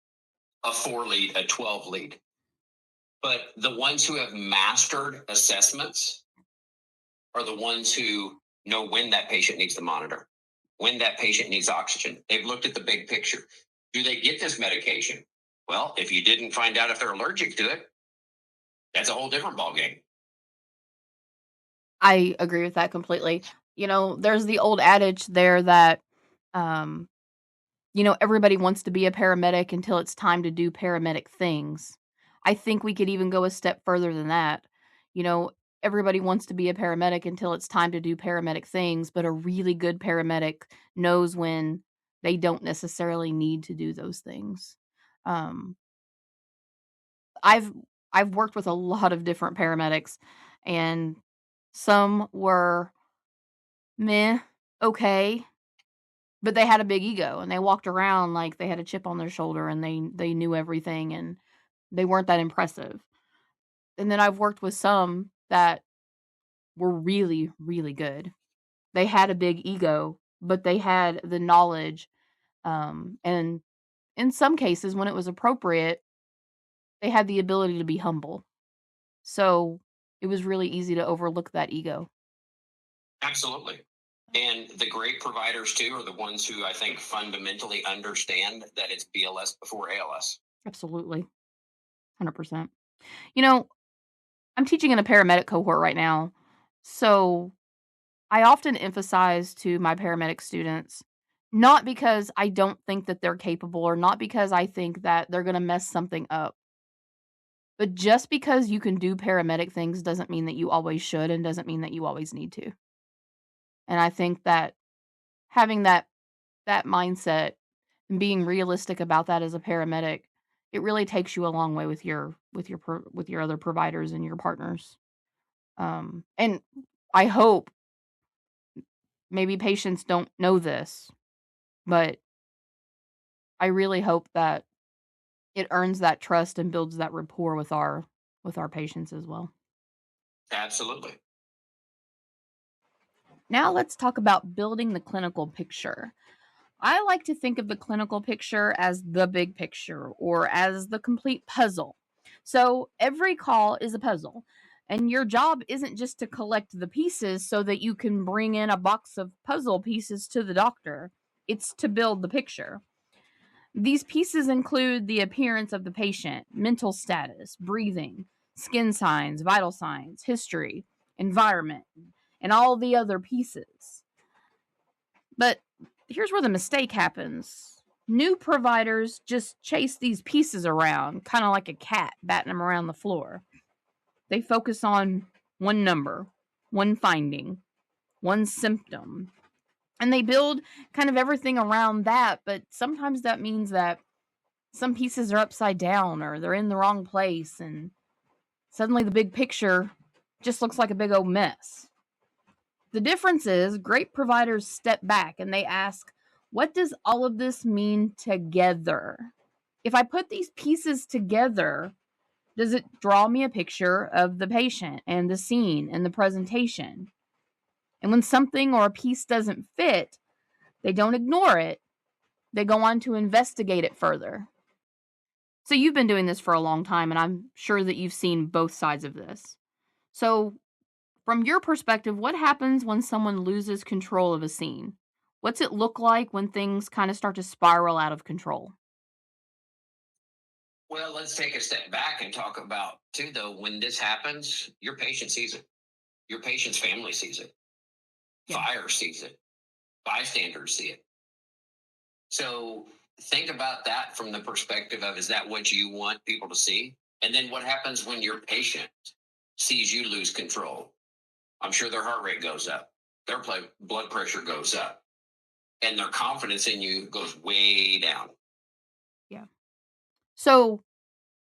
S2: a 4 lead, a 12 lead. But the ones who have mastered assessments are the ones who know when that patient needs the monitor, when that patient needs oxygen. They've looked at the big picture. Do they get this medication? Well, if you didn't find out if they're allergic to it, that's a whole different ballgame.
S1: I agree with that completely. There's the old adage there that, um, everybody wants to be a paramedic until it's time to do paramedic things. I think we could even go a step further than that. You know, Everybody wants to be a paramedic until it's time to do paramedic things, but a really good paramedic knows when they don't necessarily need to do those things. Um, I've I've worked with a lot of different paramedics, and some were meh, okay, but they had a big ego and they walked around like they had a chip on their shoulder and they knew everything and they weren't that impressive. And then I've worked with some that were really, really good. They had a big ego, but they had the knowledge. And in some cases, when it was appropriate, they had the ability to be humble. So it was really easy to overlook that ego.
S2: Absolutely. And the great providers, too, are the ones who I think fundamentally understand that it's BLS before ALS.
S1: Absolutely. 100%. You know, I'm teaching in a paramedic cohort right now. So I often emphasize to my paramedic students, Not because I don't think that they're capable or not because I think that they're going to mess something up. But just because you can do paramedic things doesn't mean that you always should and doesn't mean that you always need to. And I think that having that mindset and being realistic about that as a paramedic, it really takes you a long way with your other providers and your partners. And I hope maybe patients don't know this, but I really hope that it earns that trust and builds that rapport with our patients as well.
S2: Absolutely.
S1: Now let's talk about building the clinical picture. I like to think of the clinical picture as the big picture or as the complete puzzle. So every call is a puzzle, and your job isn't just to collect the pieces so that you can bring in a box of puzzle pieces to the doctor. It's to build the picture. These pieces include the appearance of the patient, mental status, breathing, skin signs, vital signs, history, environment, and all the other pieces. But here's where the mistake happens. New providers just chase these pieces around, kind of like a cat batting them around the floor. They focus on one number, one finding, one symptom, and they build kind of everything around that. But sometimes that means that some pieces are upside down or they're in the wrong place, and suddenly the big picture just looks like a big old mess. The difference is great providers step back and they ask, what does all of this mean together? If I put these pieces together, does it draw me a picture of the patient and the scene and the presentation? And when something or a piece doesn't fit, they don't ignore it. They go on to investigate it further. So you've been doing this for a long time, and I'm sure that you've seen both sides of this. So from your perspective, what happens when someone loses control of a scene? What's it look like when things kind of start to spiral out of control?
S2: Well, let's take a step back and talk about, too, though, when this happens, your patient sees it, your patient's family sees it,
S1: Yeah.
S2: fire sees it, bystanders see it. So think about that from the perspective of, is that what you want people to see? And then what happens when your patient sees you lose control? I'm sure their heart rate goes up, their blood pressure goes up, and their confidence in you goes way down.
S1: Yeah. So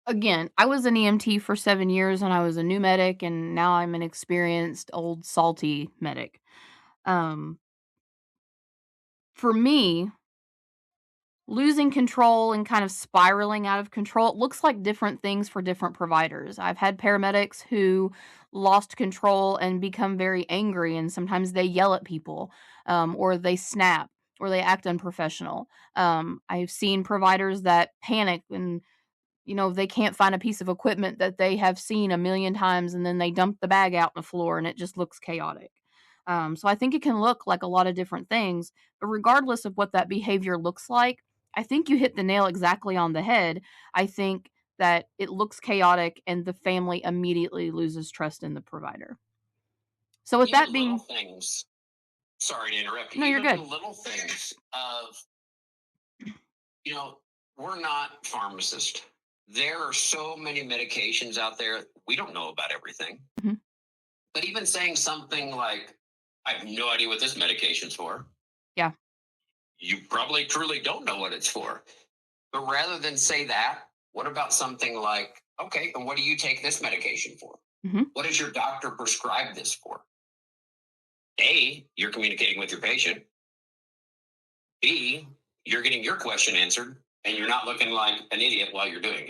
S1: again, I was an EMT for 7 years and I was a new medic, and now I'm an experienced old salty medic. Um, for me, losing control and kind of spiraling out of control, it looks like different things for different providers. I've had paramedics who lost control and become very angry, and sometimes they yell at people, or they snap, or they act unprofessional. I've seen providers that panic and they can't find a piece of equipment that they have seen a million times, and then they dump the bag out on the floor and it just looks chaotic. So I think it can look like a lot of different things, but regardless of what that behavior looks like, I think you hit the nail exactly on the head. I think that it looks chaotic and the family immediately loses trust in the provider. So with that
S2: Even little
S1: being,
S2: things, sorry to interrupt you,
S1: no, you're
S2: even the
S1: good.
S2: little things of, you know, we're not pharmacists. There are so many medications out there. We don't know about everything.
S1: Mhm.
S2: But even saying something like, I have no idea what this medication's for,
S1: Yeah.
S2: you probably truly don't know what it's for. But rather than say that, what about something like, okay, and what do you take this medication for?
S1: Hmm.
S2: What does your doctor prescribe this for? A, you're communicating with your patient. B, you're getting your question answered and you're not looking like an idiot while you're doing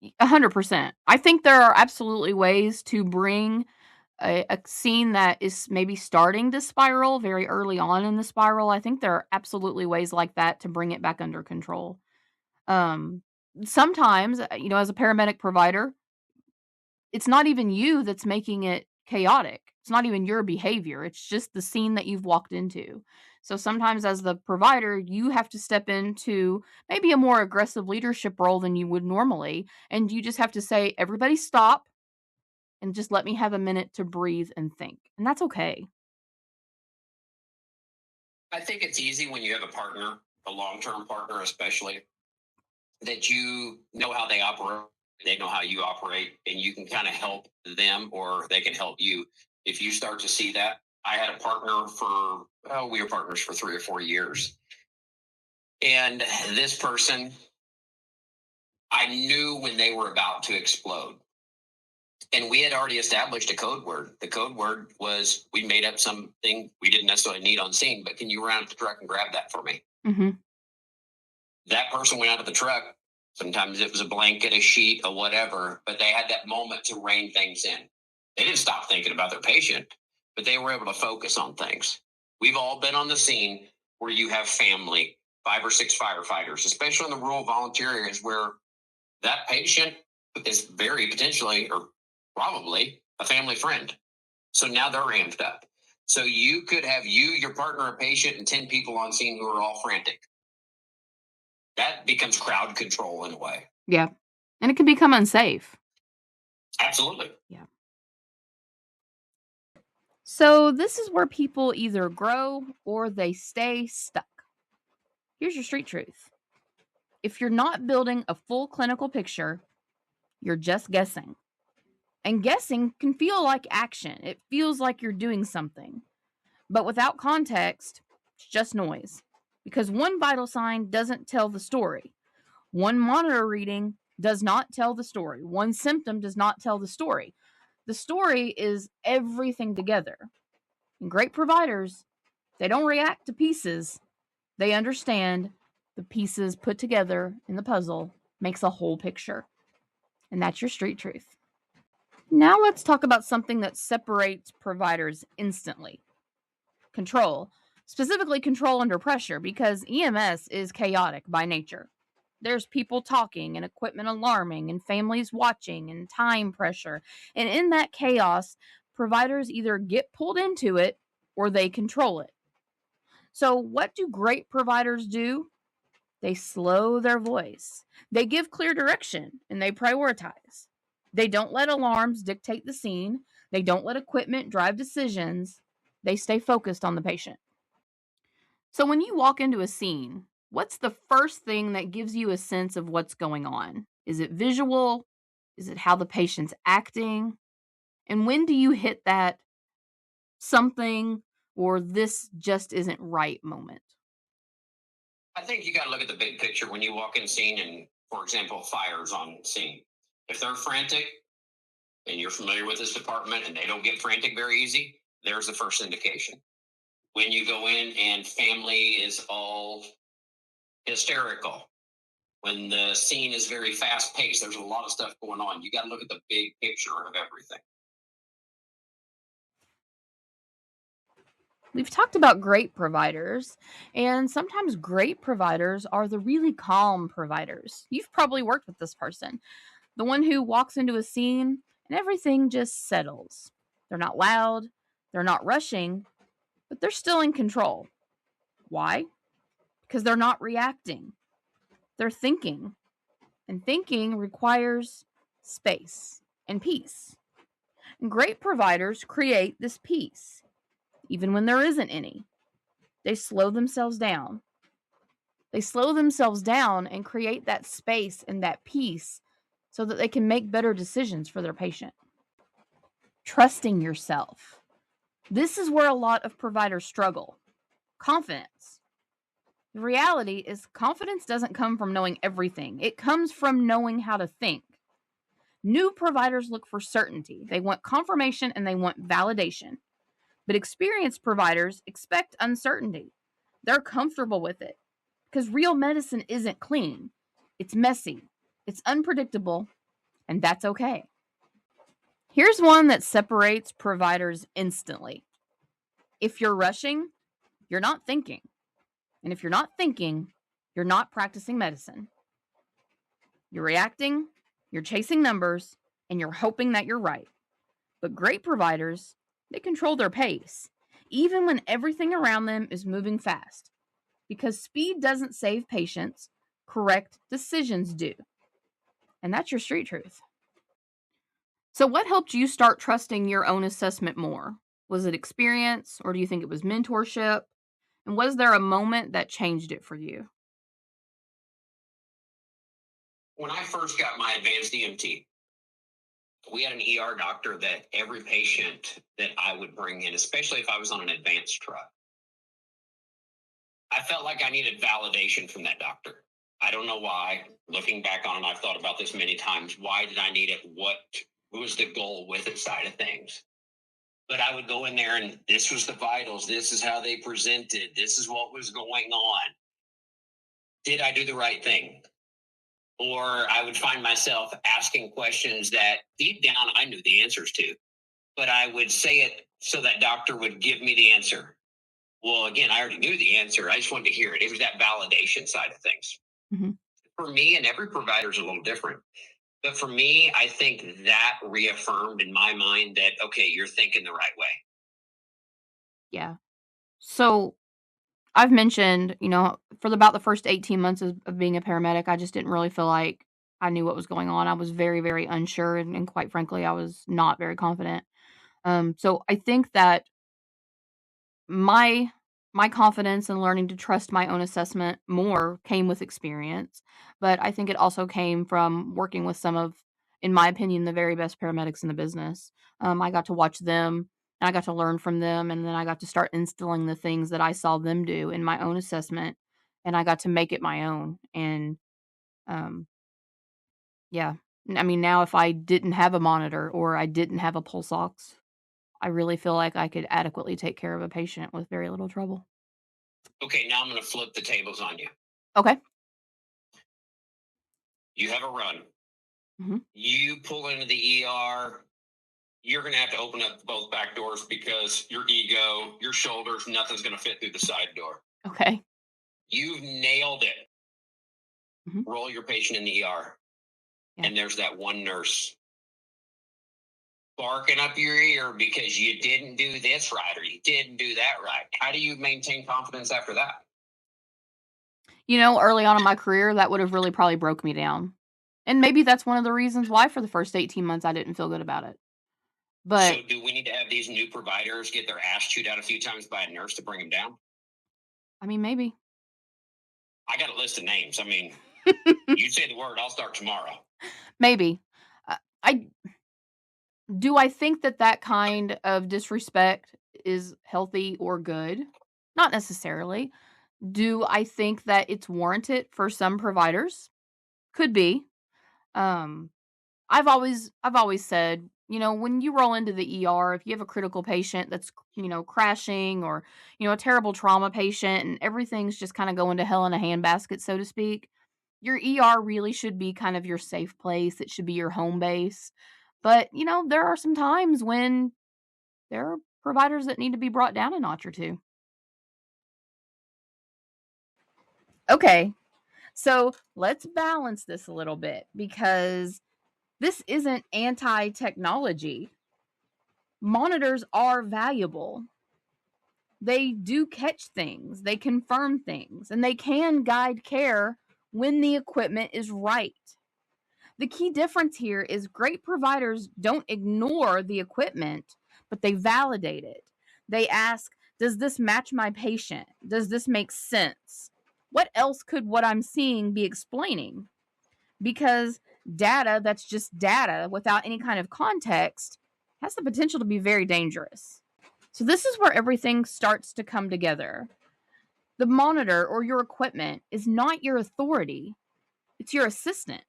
S2: it.
S1: 100%. I think there are absolutely ways to bring a scene that is maybe starting to spiral very early on in the spiral. I think there are absolutely ways like that to bring it back under control. Um, Sometimes, as a paramedic provider, it's not even you that's making it chaotic. It's not even your behavior. It's just the scene that you've walked into. So sometimes, as the provider, you have to step into maybe a more aggressive leadership role than you would normally. And you just have to say, everybody stop and just let me have a minute to breathe and think. And that's okay.
S2: I think it's easy when you have a partner, a long-term partner, especially that you know how they operate, they know how you operate, and you can kind of help them or they can help you. If you start to see that, I had a partner for, well, we were partners for 3 or 4 years. And this person, I knew when they were about to explode. And we had already established a code word. The code word was we made up something we didn't necessarily need on scene, but can you run out the truck and grab that for me?
S1: Mm-hmm.
S2: That person went out of the truck. Sometimes it was a blanket, a sheet, or whatever, but they had that moment to rein things in. They didn't stop thinking about their patient, but they were able to focus on things. We've all been on the scene where you have family, 5 or 6 firefighters, especially in the rural volunteer areas where that patient is very potentially or probably a family friend. So now they're amped up. So you could have you, your partner, a patient, and 10 people on scene who are all frantic. That becomes crowd control in a way.
S1: Yeah. And it can become unsafe.
S2: Absolutely.
S1: Yeah. So this is where people either grow or they stay stuck. Here's your street truth. If you're not building a full clinical picture, you're just guessing. And guessing can feel like action. It feels like you're doing something. But without context, it's just noise. Because one vital sign doesn't tell the story. One monitor reading does not tell the story. One symptom does not tell the story. The story is everything together. And great providers, they don't react to pieces. They understand the pieces put together in the puzzle makes a whole picture. And that's your street truth. Now let's talk about something that separates providers instantly. Control. Specifically control under pressure because EMS is chaotic by nature. There's people talking and equipment alarming and families watching and time pressure. And in that chaos, providers either get pulled into it or they control it. So, what do great providers do? They slow their voice. They give clear direction and they prioritize. They don't let alarms dictate the scene. They don't let equipment drive decisions. They stay focused on the patient. So when you walk into a scene, what's the first thing that gives you a sense of what's going on? Is it visual? Is it how the patient's acting? And when do you hit that something or this just isn't right moment?
S2: I think you got to look at the big picture when you walk in scene and, for example, fires on scene. If they're frantic and you're familiar with this department and they don't get frantic very easy, there's the first indication. When you go in and family is all hysterical, when the scene is very fast paced, there's a lot of stuff going on. You got to look at the big picture of everything.
S1: We've talked about great providers, and sometimes great providers are the really calm providers. You've probably worked with this person, the one who walks into a scene and everything just settles. They're not loud, they're not rushing, but they're still in control. Why? Because they're not reacting, they're thinking. And thinking requires space and peace. And great providers create this peace, even when there isn't any. They slow themselves down. They slow themselves down and create that space and that peace so that they can make better decisions for their patient. Trusting yourself. This is where a lot of providers struggle. Confidence. The reality is, confidence doesn't come from knowing everything, it comes from knowing how to think. New providers look for certainty, they want confirmation and they want validation. But experienced providers expect uncertainty. They're comfortable with it because real medicine isn't clean, it's messy, it's unpredictable, and that's okay. Here's one that separates providers instantly. If you're rushing, you're not thinking. And if you're not thinking, you're not practicing medicine. You're reacting, you're chasing numbers, and you're hoping that you're right. But great providers, they control their pace, even when everything around them is moving fast. Because speed doesn't save patients, correct decisions do. And that's your street truth. So, what helped you start trusting your own assessment more? Was it experience, or do you think it was mentorship? And was there a moment that changed it for you?
S2: When I first got my advanced EMT, we had an ER doctor that every patient that I would bring in, especially if I was on an advanced truck, I felt like I needed validation from that doctor. I don't know why. Looking back on it, I've thought about this many times. Why did I need it? What was the goal with it side of things? But I would go in there and this was the vitals. This is how they presented. This is what was going on. Did I do the right thing? Or I would find myself asking questions that deep down I knew the answers to, but I would say it so that doctor would give me the answer. Well, again, I already knew the answer. I just wanted to hear it. It was that validation side of things.
S1: Mm-hmm.
S2: For me, and every provider is a little different. But for me, I think that reaffirmed in my mind that, okay, you're thinking the right way.
S1: Yeah. So I've mentioned, for about the first 18 months of being a paramedic, I just didn't really feel like I knew what was going on. I was very, very unsure. And quite frankly, I was not very confident. So I think that my my confidence in learning to trust my own assessment more came with experience, but I think it also came from working with some of, in my opinion, the very best paramedics in the business. I got to watch them, and I got to learn from them, and then I got to start instilling the things that I saw them do in my own assessment, and I got to make it my own. And um, yeah, I mean, now if I didn't have a monitor or I didn't have a pulse ox, I really feel like I could adequately take care of a patient with very little trouble.
S2: Okay, now I'm going to flip the tables on you.
S1: Okay.
S2: You have a run.
S1: Mhm.
S2: You pull into the ER. You're going to have to open up both back doors because your ego, your shoulders, nothing's going to fit through the side door.
S1: Okay.
S2: You've nailed it.
S1: Mhm.
S2: Roll your patient in the ER.
S1: Yeah.
S2: And there's that one nurse barking up your ear because you didn't do this right or you didn't do that right. How do you maintain confidence after that?
S1: Early on in my career, that would have really probably broke me down. And maybe that's one of the reasons why for the first 18 months I didn't feel good about it.
S2: So,
S1: But
S2: do we need to have these new providers get their ass chewed out a few times by a nurse to bring them down?
S1: I mean, maybe.
S2: I got a list of names. I mean, you say the word, I'll start tomorrow.
S1: Maybe. I do I think that that kind of disrespect is healthy or good? Not necessarily. Do I think that it's warranted for some providers? Could be. Um I've always said, when you roll into the ER, if you have a critical patient that's, crashing or, a terrible trauma patient and everything's just kind of going to hell in a handbasket, so to speak, your ER really should be kind of your safe place. It should be your home base. But, there are some times when there are providers that need to be brought down a notch or two. Okay. So let's balance this a little bit because this isn't anti technology. Monitors are valuable. They do catch things, they confirm things, and they can guide care when the equipment is right. The key difference here is great providers don't ignore the equipment, but they validate it. They ask, does this match my patient? Does this make sense? What else could what I'm seeing be explaining? Because data that's just data without any kind of context has the potential to be very dangerous. So, this is where everything starts to come together. The monitor or your equipment is not your authority, it's your assistant.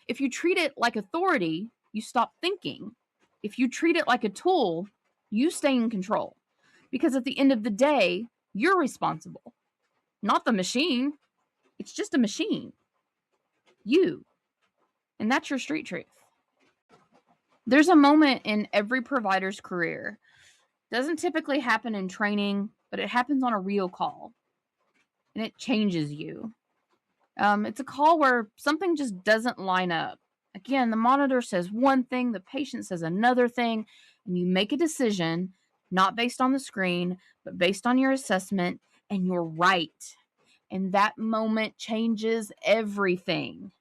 S1: If you treat it like authority, you stop thinking. If you treat it like a tool, you stay in control. Because at the end of the day, you're responsible, not the machine. It's just a machine. You. And that's your street truth. There's a moment in every provider's career. Doesn't typically happen in training, but it happens on a real call. And it changes you. It's a call where something just doesn't line up. Again, the monitor says one thing, the patient says another thing, and you make a decision not based on the screen, but based on your assessment, and you're right. And that moment changes everything.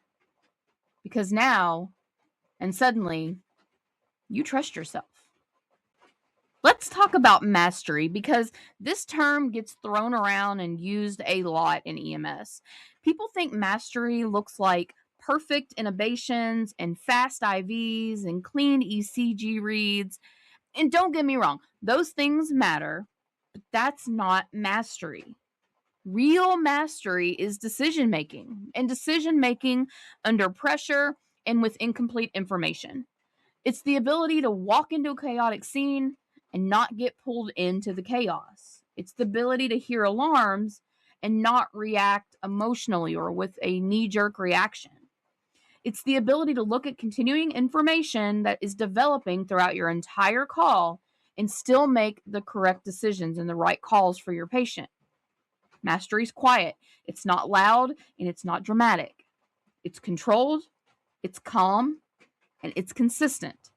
S1: Because now, and suddenly, you trust yourself. Let's talk about mastery because this term gets thrown around and used a lot in EMS. People think mastery looks like perfect intubations and fast IVs and clean ECG reads. And don't get me wrong, those things matter, but that's not mastery. Real mastery is decision making, and decision making under pressure and with incomplete information. It's the ability to walk into a chaotic scene and not get pulled into the chaos. It's the ability to hear alarms and not react emotionally or with a knee jerk reaction. It's the ability to look at continuing information that is developing throughout your entire call and still make the correct decisions and the right calls for your patient. Mastery's quiet. It's not loud and it's not dramatic. It's controlled, it's calm, and it's consistent.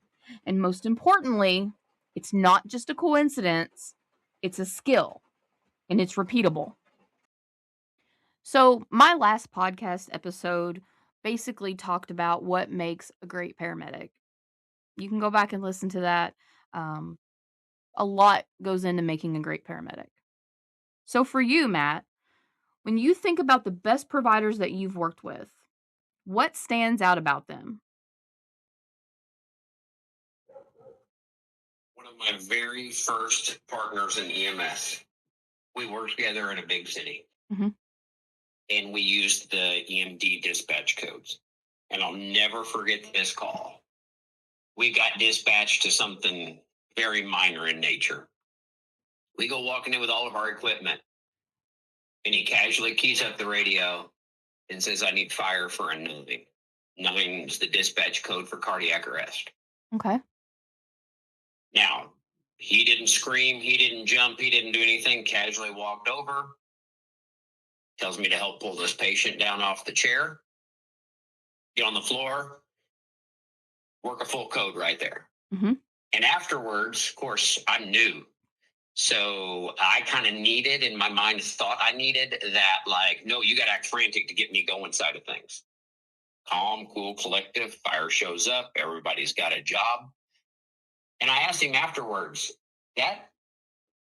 S1: And most importantly, it's not just a coincidence, it's a skill and it's repeatable. So, my last podcast episode basically talked about what makes a great paramedic. You can go back and listen to that. Um, a lot goes into making a great paramedic. So, for you, Matt, when you think about the best providers that you've worked with, what stands out about them?
S2: One of my very first partners in EMS, we worked together in a big city,
S1: Mhm.
S2: and we used the EMD dispatch codes. And I'll never forget this call. We got dispatched to something very minor in nature. We go walking in with all of our equipment, and he casually keys up the radio and says, "I need fire for a 9." 9 is the dispatch code for cardiac arrest.
S1: Okay.
S2: Now, he didn't scream, he didn't jump, he didn't do anything, casually walked over, tells me to help pull this patient down off the chair, get on the floor, work a full code right there.
S1: Mhm.
S2: And afterwards, of course, I'm new. So I kind of needed, in my mind, thought I needed that, like, no, you got to act frantic to get me going side of things. Calm, cool, collective, fire shows up, everybody's got a job. And I asked him afterwards, that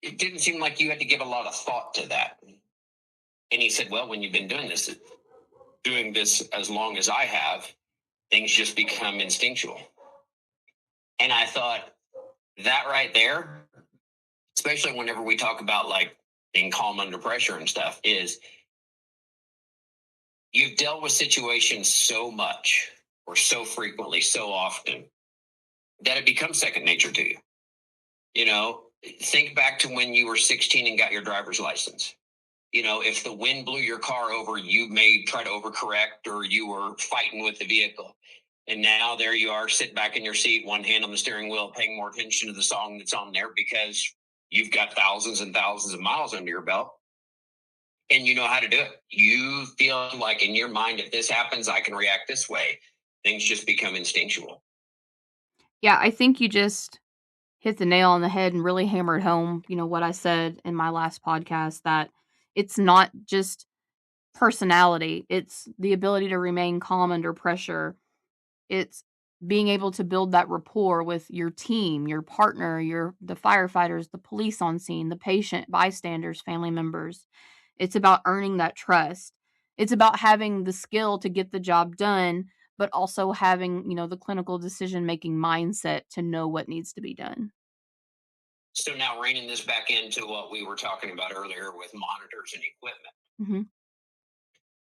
S2: it didn't seem like you had to give a lot of thought to that. And he said, well, when you've been doing this as long as I have, things just become instinctual. And I thought that right there, especially whenever we talk about like being calm under pressure and stuff, is you've dealt with situations so much or so frequently, so often that it becomes second nature to you. You know, think back to when you were 16 and got your driver's license. You know, if the wind blew your car over, you may try to overcorrect or you were fighting with the vehicle. And now there you are, sit back in your seat, one hand on the steering wheel, paying more attention to the song that's on there because you've got thousands and thousands of miles under your belt and you know how to do it. You feel like in your mind, if this happens, I can react this way. Things just become instinctual.
S1: Yeah, I think you just hit the nail on the head and really hammered home, what I said in my last podcast, that it's not just personality, it's the ability to remain calm under pressure. It's being able to build that rapport with your team, your partner, the firefighters, the police on scene, the patient, bystanders, family members. It's about earning that trust. It's about having the skill to get the job done, but also having, the clinical decision making mindset to know what needs to be done.
S2: So now reining this back into what we were talking about earlier with monitors and equipment.
S1: Mm-hmm.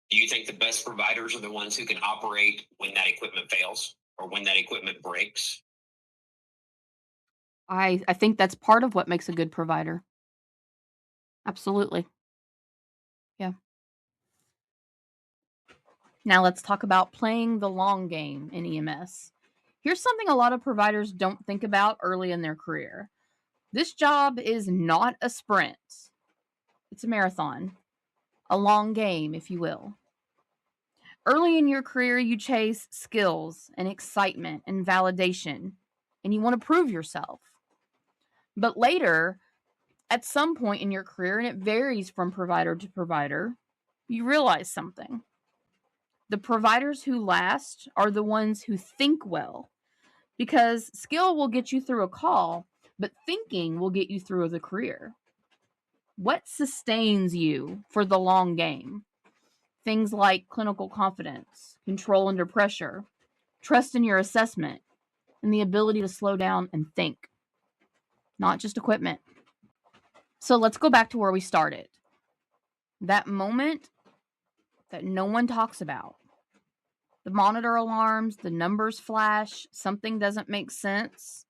S2: Do you think the best providers are the ones who can operate when that equipment fails or when that equipment breaks?
S1: I think that's part of what makes a good provider. Absolutely. Yeah. Now let's talk about playing the long game in EMS. Here's something a lot of providers don't think about early in their career. This job is not a sprint. It's a marathon, a long game, if you will. Early in your career, you chase skills and excitement and validation, and you want to prove yourself. But later, at some point in your career, and it varies from provider to provider, you realize something. The providers who last are the ones who think well, because skill will get you through a call, but thinking will get you through the career. What sustains you for the long game? Things like clinical confidence, control under pressure, trust in your assessment, and the ability to slow down and think, not just equipment. So let's go back to where we started. That moment that no one talks about. The monitor alarms, the numbers flash, something doesn't make sense.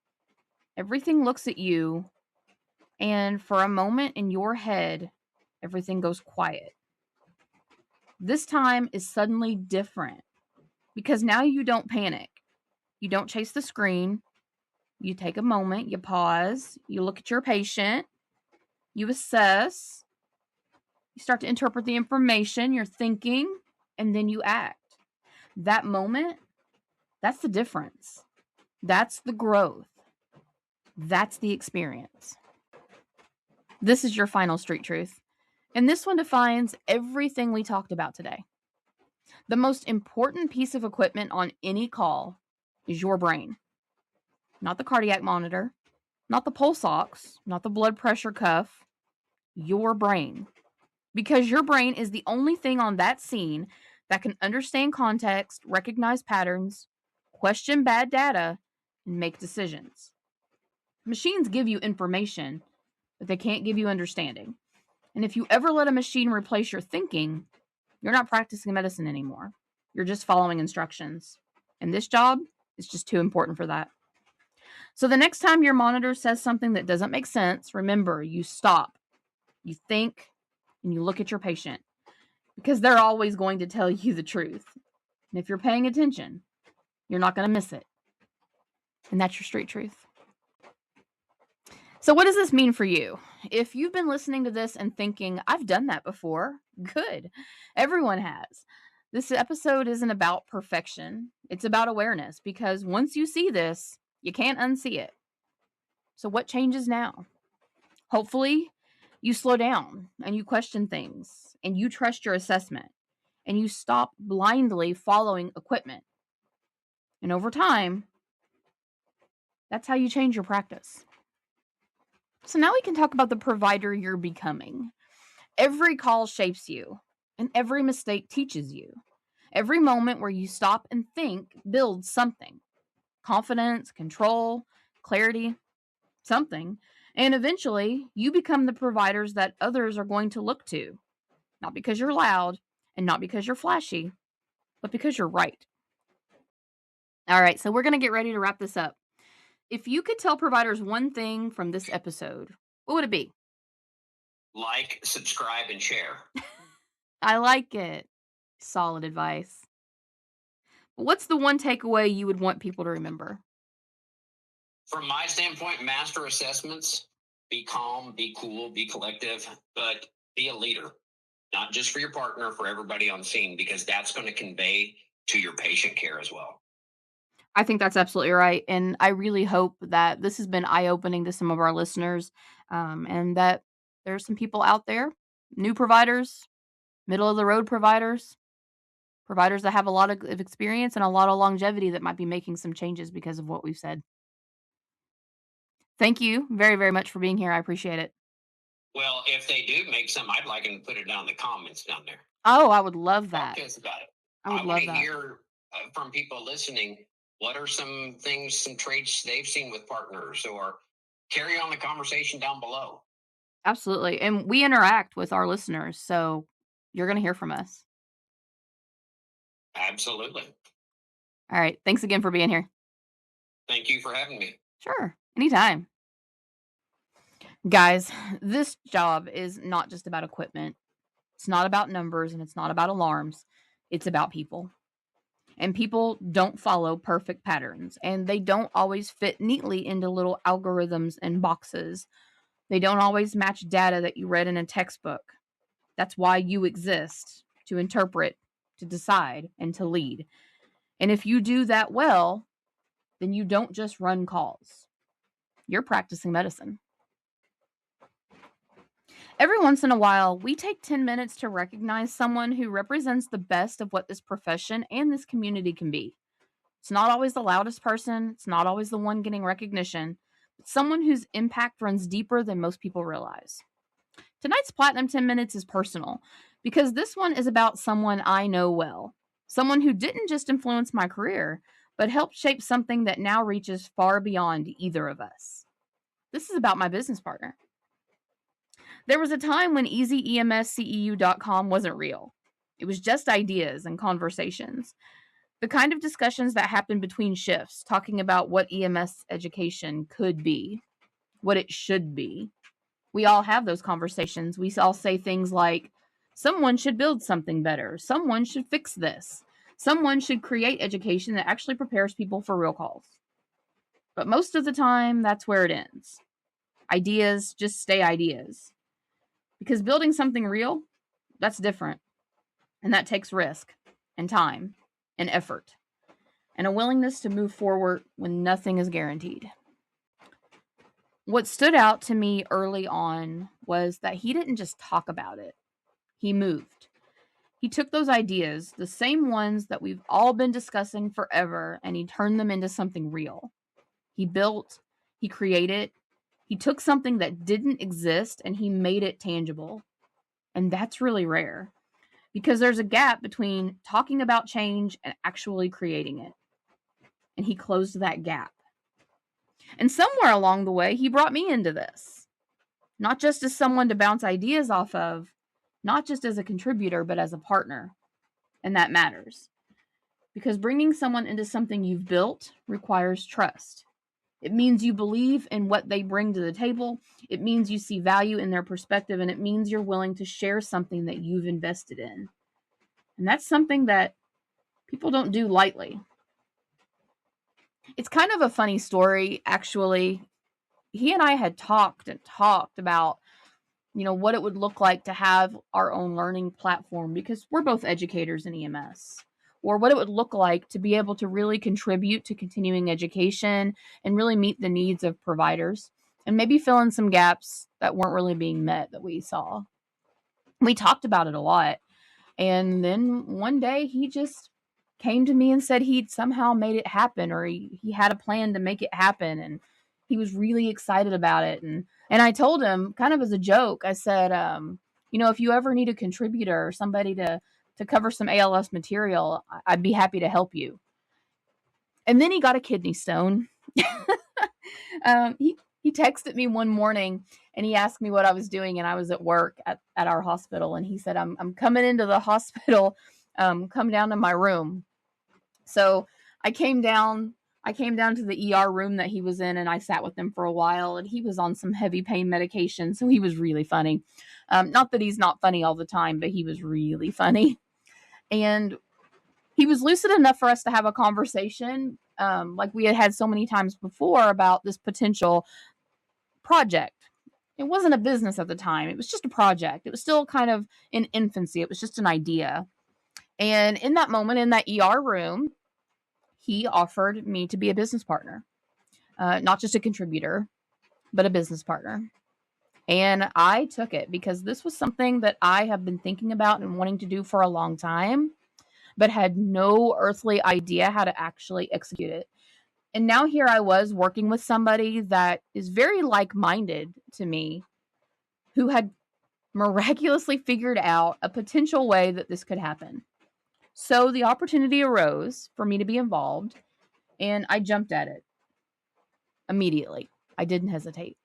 S1: Everything looks at you, and for a moment in your head, everything goes quiet. This time is suddenly different because now you don't panic. You don't chase the screen. You take a moment, you pause, you look at your patient, you assess, you start to interpret the information, you're thinking, and then you act. That moment, that's the difference. That's the growth. That's the experience. This is your final street truth. And this one defines everything we talked about today. The most important piece of equipment on any call is your brain. Not the cardiac monitor, not the pulse ox, not the blood pressure cuff, your brain. Because your brain is the only thing on that scene that can understand context, recognize patterns, question bad data, and make decisions. Machines give you information, but they can't give you understanding. And if you ever let a machine replace your thinking, you're not practicing medicine anymore. You're just following instructions. And this job is just too important for that. So the next time your monitor says something that doesn't make sense, remember, you stop, you think, and you look at your patient because they're always going to tell you the truth. And if you're paying attention, you're not going to miss it. And that's your street truth. So what does this mean for you? If you've been listening to this and thinking, I've done that before, good. Everyone has. This episode isn't about perfection. It's about awareness because once you see this, you can't unsee it. So what changes now? Hopefully, you slow down and you question things and you trust your assessment and you stop blindly following equipment. And over time, that's how you change your practice. So now we can talk about the provider you're becoming. Every call shapes you, and every mistake teaches you. Every moment where you stop and think builds something: confidence, control, clarity, something. And eventually, you become the providers that others are going to look to. Not because you're loud and not because you're flashy, but because you're right. All right, so we're going to get ready to wrap this up. If you could tell providers one thing from this episode, what would it be?
S2: Like, subscribe, and share.
S1: I like it. Solid advice. But what's the one takeaway you would want people to remember?
S2: From my standpoint, master assessments: be calm, be cool, be collective, but be a leader, not just for your partner, for everybody on scene, because that's going to convey to your patient care as well.
S1: I think that's absolutely right. And I really hope that this has been eye-opening to some of our listeners, and that there's some people out there, new providers, middle-of-the-road providers that have a lot of experience and a lot of longevity that might be making some changes because of what we've said. Thank you very, very much for being here. I appreciate it.
S2: Well, if they do make some, I'd like them to put it down in the comments down there.
S1: Oh, I would love that.
S2: Talk to us about it.
S1: I would
S2: I
S1: love
S2: want to
S1: that.
S2: hear from people listening, what are some things, some traits they've seen with partners, or carry on the conversation down below.
S1: Absolutely. And we interact with our listeners, so you're going to hear from us.
S2: Absolutely.
S1: All right. Thanks again for being here.
S2: Thank you for having me.
S1: Sure. Anytime. Guys, this job is not just about equipment. It's not about numbers and it's not about alarms. It's about people. And people don't follow perfect patterns, and they don't always fit neatly into little algorithms and boxes. They don't always match data that you read in a textbook. That's why you exist, to interpret, to decide, and to lead. And if you do that well, then you don't just run calls. You're practicing medicine. Every once in a while, we take 10 minutes to recognize someone who represents the best of what this profession and this community can be. It's not always the loudest person. It's not always the one getting recognition, someone whose impact runs deeper than most people realize. Tonight's Platinum 10 Minutes is personal because this one is about someone I know well, someone who didn't just influence my career, but helped shape something that now reaches far beyond either of us. This is about my business partner. There was a time when EasyEMSCEU.com wasn't real. It was just ideas and conversations. The kind of discussions that happen between shifts, talking about what EMS education could be, what it should be. We all have those conversations. We all say things like, someone should build something better. Someone should fix this. Someone should create education that actually prepares people for real calls. But most of the time, that's where it ends. Ideas just stay ideas. Because building something real, that's different. And that takes risk and time and effort and a willingness to move forward when nothing is guaranteed. What stood out to me early on was that he didn't just talk about it. He moved. He took those ideas, the same ones that we've all been discussing forever, and he turned them into something real. He built, he created, he took something that didn't exist and he made it tangible. And that's really rare because there's a gap between talking about change and actually creating it. And he closed that gap. And somewhere along the way, he brought me into this, not just as someone to bounce ideas off of, not just as a contributor, but as a partner. And that matters because bringing someone into something you've built requires trust. It means you believe in what they bring to the table. It means you see value in their perspective, and it means you're willing to share something that you've invested in. And that's something that people don't do lightly. It's kind of a funny story, actually. He and I had talked about, what it would look like to have our own learning platform because we're both educators in EMS, or what it would look like to be able to really contribute to continuing education and really meet the needs of providers and maybe fill in some gaps that weren't really being met that we saw. We talked about it a lot. And then one day he just came to me and said he'd somehow made it happen, or he had a plan to make it happen. And he was really excited about it. And I told him kind of as a joke, I said, if you ever need a contributor or somebody to cover some ALS material, I'd be happy to help you. And then he got a kidney stone. He texted me one morning and he asked me what I was doing, and I was at work at our hospital. And he said, I'm coming into the hospital, come down to my room. So I came down to the ER room that he was in, and I sat with him for a while, and he was on some heavy pain medication. So he was really funny. Not that he's not funny all the time, but he was really funny. And he was lucid enough for us to have a conversation, like we had had so many times before, about this potential project. It wasn't a business at the time. It was just a project. It was still kind of in infancy. It was just an idea. And in that moment, in that ER room, he offered me to be a business partner, not just a contributor, but a business partner. And I took it because this was something that I have been thinking about and wanting to do for a long time, but had no earthly idea how to actually execute it. And now here I was working with somebody that is very like-minded to me, who had miraculously figured out a potential way that this could happen. So the opportunity arose for me to be involved, and I jumped at it immediately. I didn't hesitate.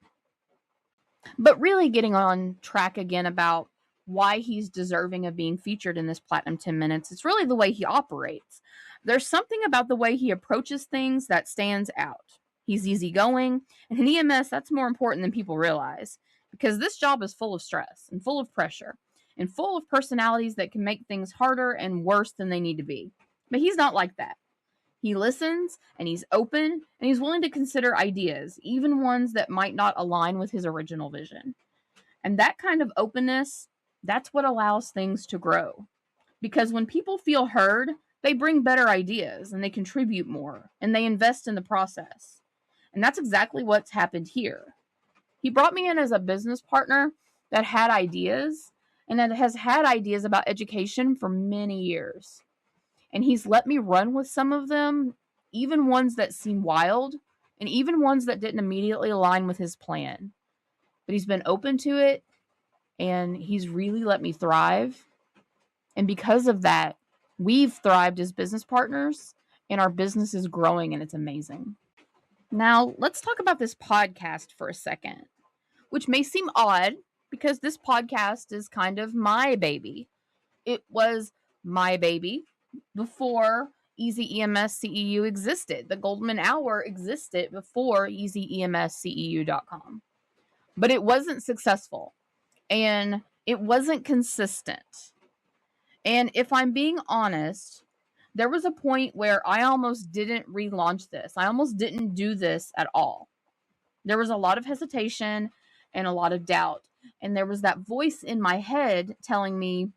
S1: But really getting on track again about why he's deserving of being featured in this Platinum 10 Minutes, it's really the way he operates. There's something about the way he approaches things that stands out. He's easygoing, and in EMS, that's more important than people realize, because this job is full of stress and full of pressure and full of personalities that can make things harder and worse than they need to be. But he's not like that. He listens, and he's open, and he's willing to consider ideas, even ones that might not align with his original vision. And that kind of openness, that's what allows things to grow. Because when people feel heard, they bring better ideas, and they contribute more, and they invest in the process. And that's exactly what's happened here. He brought me in as a business partner that had ideas, and that has had ideas about education for many years. And he's let me run with some of them, even ones that seem wild, and even ones that didn't immediately align with his plan. But he's been open to it, and he's really let me thrive. And because of that, we've thrived as business partners, and our business is growing, and it's amazing. Now, let's talk about this podcast for a second, which may seem odd because this podcast is kind of my baby. It was my baby before Easy EMS CEU existed. The Goldman Hour existed before EasyEMSCEU.com. But it wasn't successful, and it wasn't consistent. And if I'm being honest, there was a point where I almost didn't relaunch this. I almost didn't do this at all. There was a lot of hesitation and a lot of doubt. And there was that voice in my head telling me,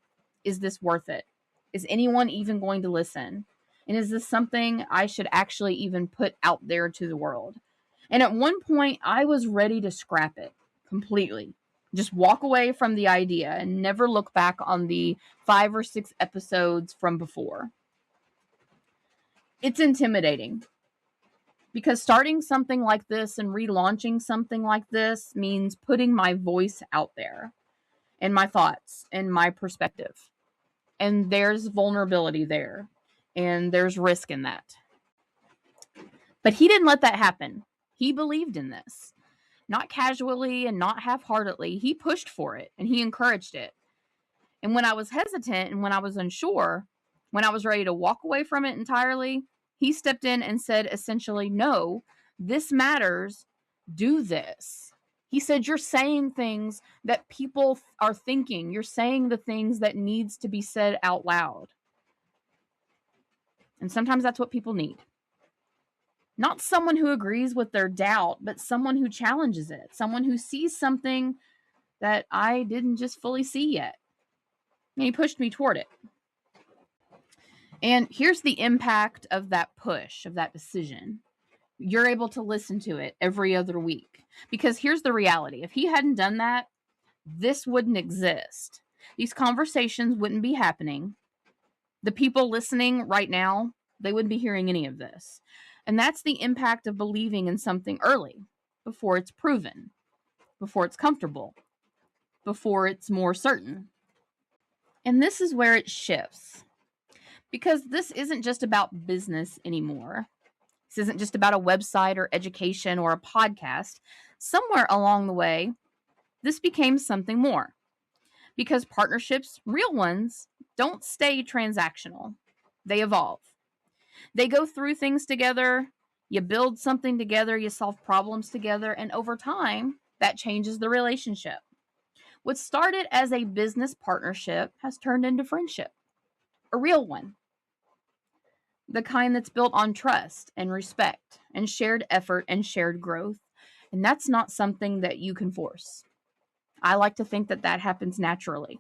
S1: is this worth it? Is anyone even going to listen? And is this something I should actually even put out there to the world? And at one point, I was ready to scrap it completely. Just walk away from the idea and never look back on the 5 or 6 episodes from before. It's intimidating because starting something like this and relaunching something like this means putting my voice out there and my thoughts and my perspective. And there's vulnerability there, and there's risk in that. But he didn't let that happen. He believed in this, not casually and not half-heartedly. He pushed for it and he encouraged it. And when I was hesitant and when I was unsure, when I was ready to walk away from it entirely, he stepped in and said essentially, no, this matters. Do this. He said, you're saying things that people are thinking. You're saying the things that needs to be said out loud. And sometimes that's what people need. Not someone who agrees with their doubt, but someone who challenges it. Someone who sees something that I didn't just fully see yet. And he pushed me toward it. And here's the impact of that push, of that decision. You're able to listen to it every other week. Because here's the reality. If he hadn't done that, this wouldn't exist. These conversations wouldn't be happening. The people listening right now, they wouldn't be hearing any of this. And that's the impact of believing in something early, before it's proven, before it's comfortable, before it's more certain. And this is where it shifts. Because this isn't just about business anymore. This isn't just about a website or education or a podcast. Somewhere along the way, this became something more. Because partnerships, real ones, don't stay transactional. They evolve. They go through things together. You build something together. You solve problems together. And over time, that changes the relationship. What started as a business partnership has turned into friendship. A real one. The kind that's built on trust and respect and shared effort and shared growth. And that's not something that you can force. I like to think that that happens naturally.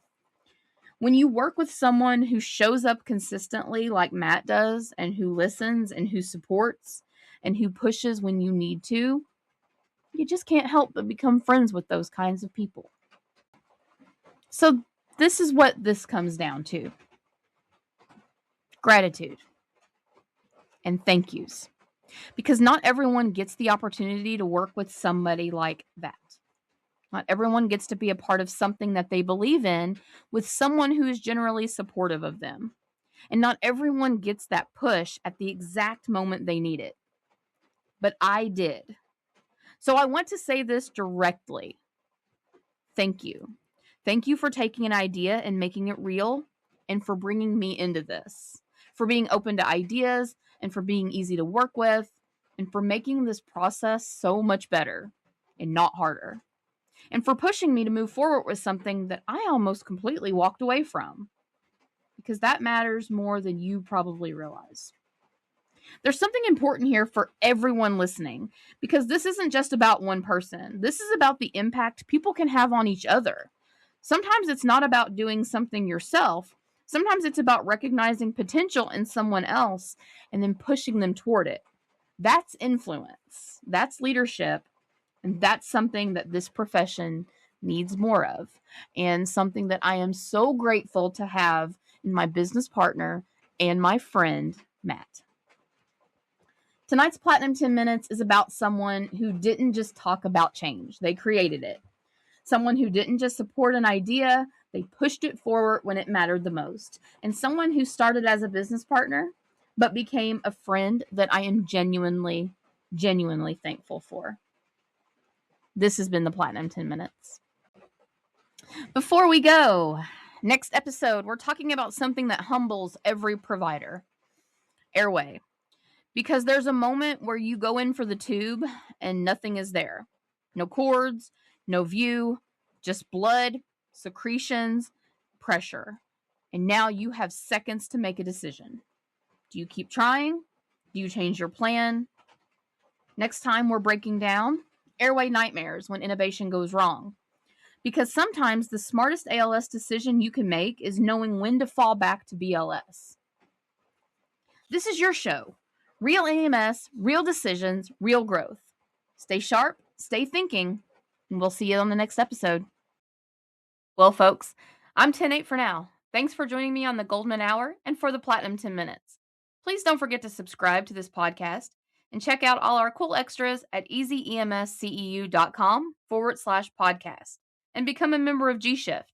S1: When you work with someone who shows up consistently like Matt does, and who listens and who supports and who pushes when you need to, you just can't help but become friends with those kinds of people. So this is what this comes down to. Gratitude and thank yous. Because not everyone gets the opportunity to work with somebody like that. Not everyone gets to be a part of something that they believe in with someone who is generally supportive of them. And not everyone gets that push at the exact moment they need it. But I did. So I want to say this directly. Thank you. Thank you for taking an idea and making it real, and for bringing me into this, for being open to ideas, and for being easy to work with, and for making this process so much better and not harder, and for pushing me to move forward with something that I almost completely walked away from, because that matters more than you probably realize. There's something important here for everyone listening, because this isn't just about one person. This is about the impact people can have on each other. Sometimes it's not about doing something yourself. Sometimes it's about recognizing potential in someone else and then pushing them toward it. That's influence. That's leadership. And that's something that this profession needs more of, and something that I am so grateful to have in my business partner and my friend, Matt. Tonight's Platinum 10 Minutes is about someone who didn't just talk about change, they created it. Someone who didn't just support an idea, they pushed it forward when it mattered the most. And someone who started as a business partner, but became a friend that I am genuinely thankful for. This has been the Platinum 10 Minutes. Before we go, next episode, we're talking about something that humbles every provider: airway. Because there's a moment where you go in for the tube and nothing is there. No cords, no view, just blood, secretions, pressure. And now you have seconds to make a decision. Do you keep trying? Do you change your plan? Next time we're breaking down airway nightmares when innovation goes wrong. Because sometimes the smartest ALS decision you can make is knowing when to fall back to BLS. This is your show. Real AMS, real decisions, real growth. Stay sharp, stay thinking, and we'll see you on the next episode. Well, folks, I'm 10-8 for now. Thanks for joining me on the Goldman Hour and for the Platinum 10 Minutes. Please don't forget to subscribe to this podcast and check out all our cool extras at easyemsceu.com/podcast and become a member of G-Shift.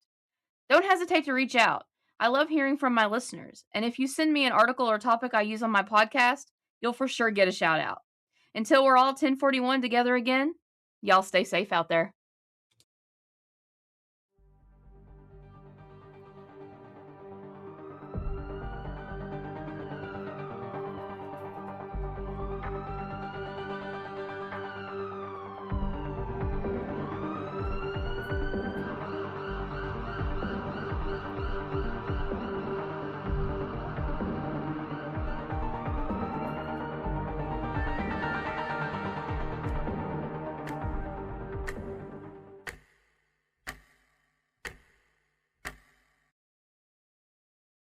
S1: Don't hesitate to reach out. I love hearing from my listeners, and if you send me an article or topic I use on my podcast, you'll for sure get a shout out. Until we're all 1041 together again, y'all stay safe out there.